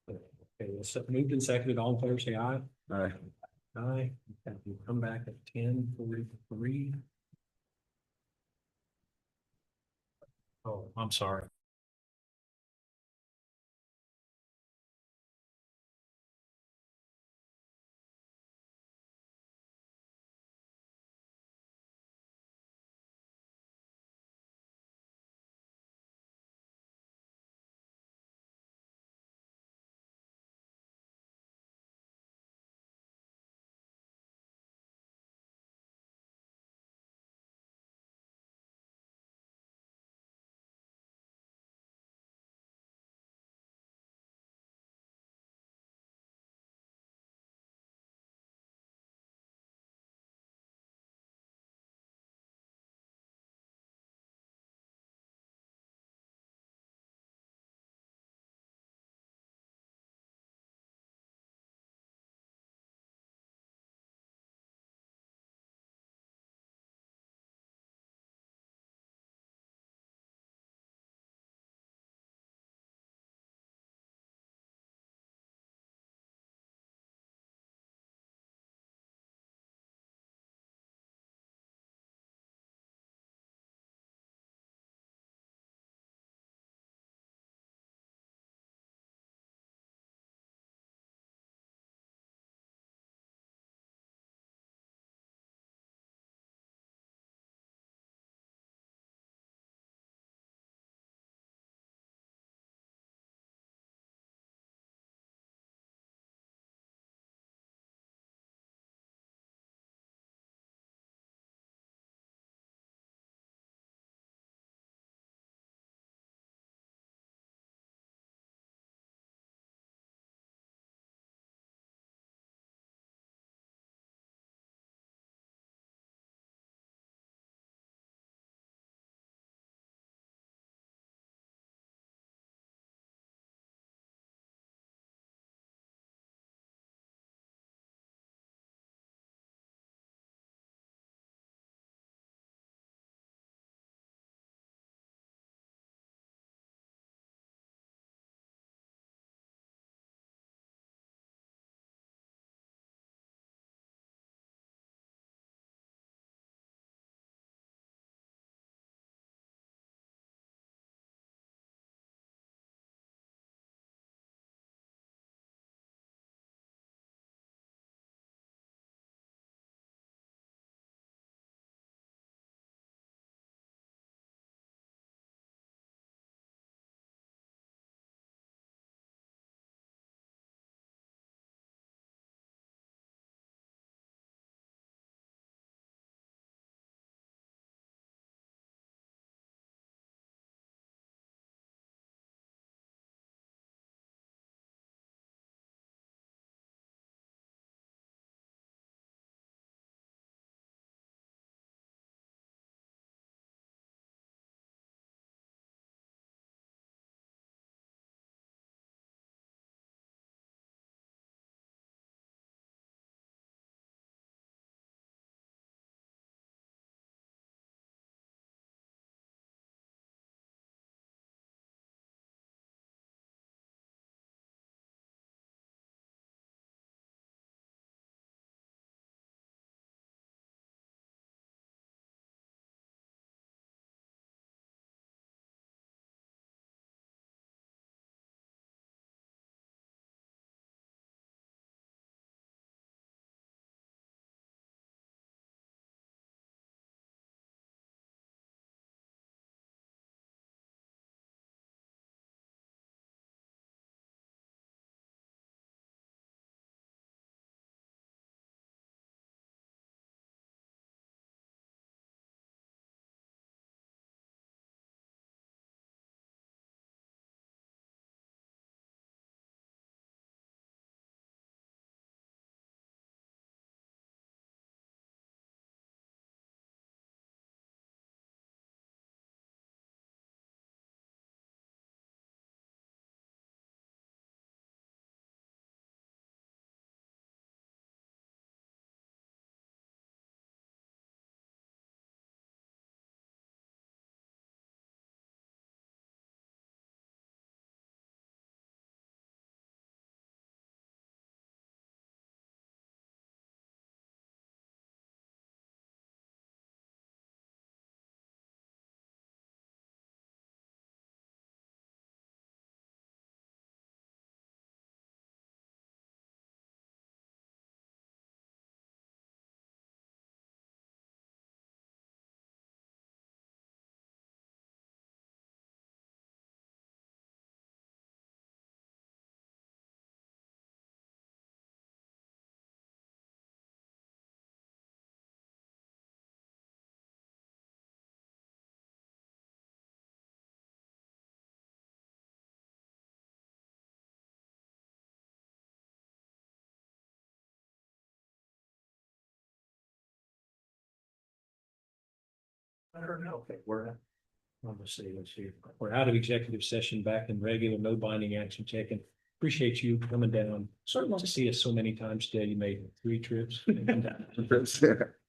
Okay, let's moved and seconded, all in favor, say aye. Aye. Aye, okay, we come back at 10:43. Oh, I'm sorry. Let her know. Okay, let's see. We're out of executive session, back in regular, no binding action taken. Appreciate you coming down to see us so many times today. You made 3 trips.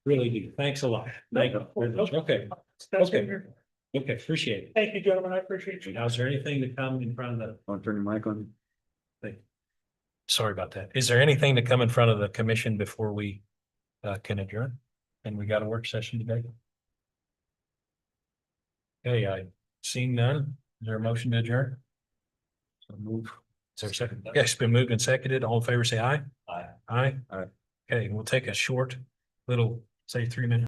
Really do. Thanks a lot. Thank you. very much. Okay, That's Okay. good. okay, appreciate it. Thank you, gentlemen. I appreciate you. Now, is there anything to come in front of the, Want to turn your mic on? Sorry about that. Is there anything to come in front of the commission before we can adjourn? And we got a work session today? Okay, I seen none. Is there a motion to adjourn? So move. Is there a second? Okay, it's been moved and seconded. All in favor, say aye. Aye. Aye. Aye. Okay, we'll take a short little, say 3 minute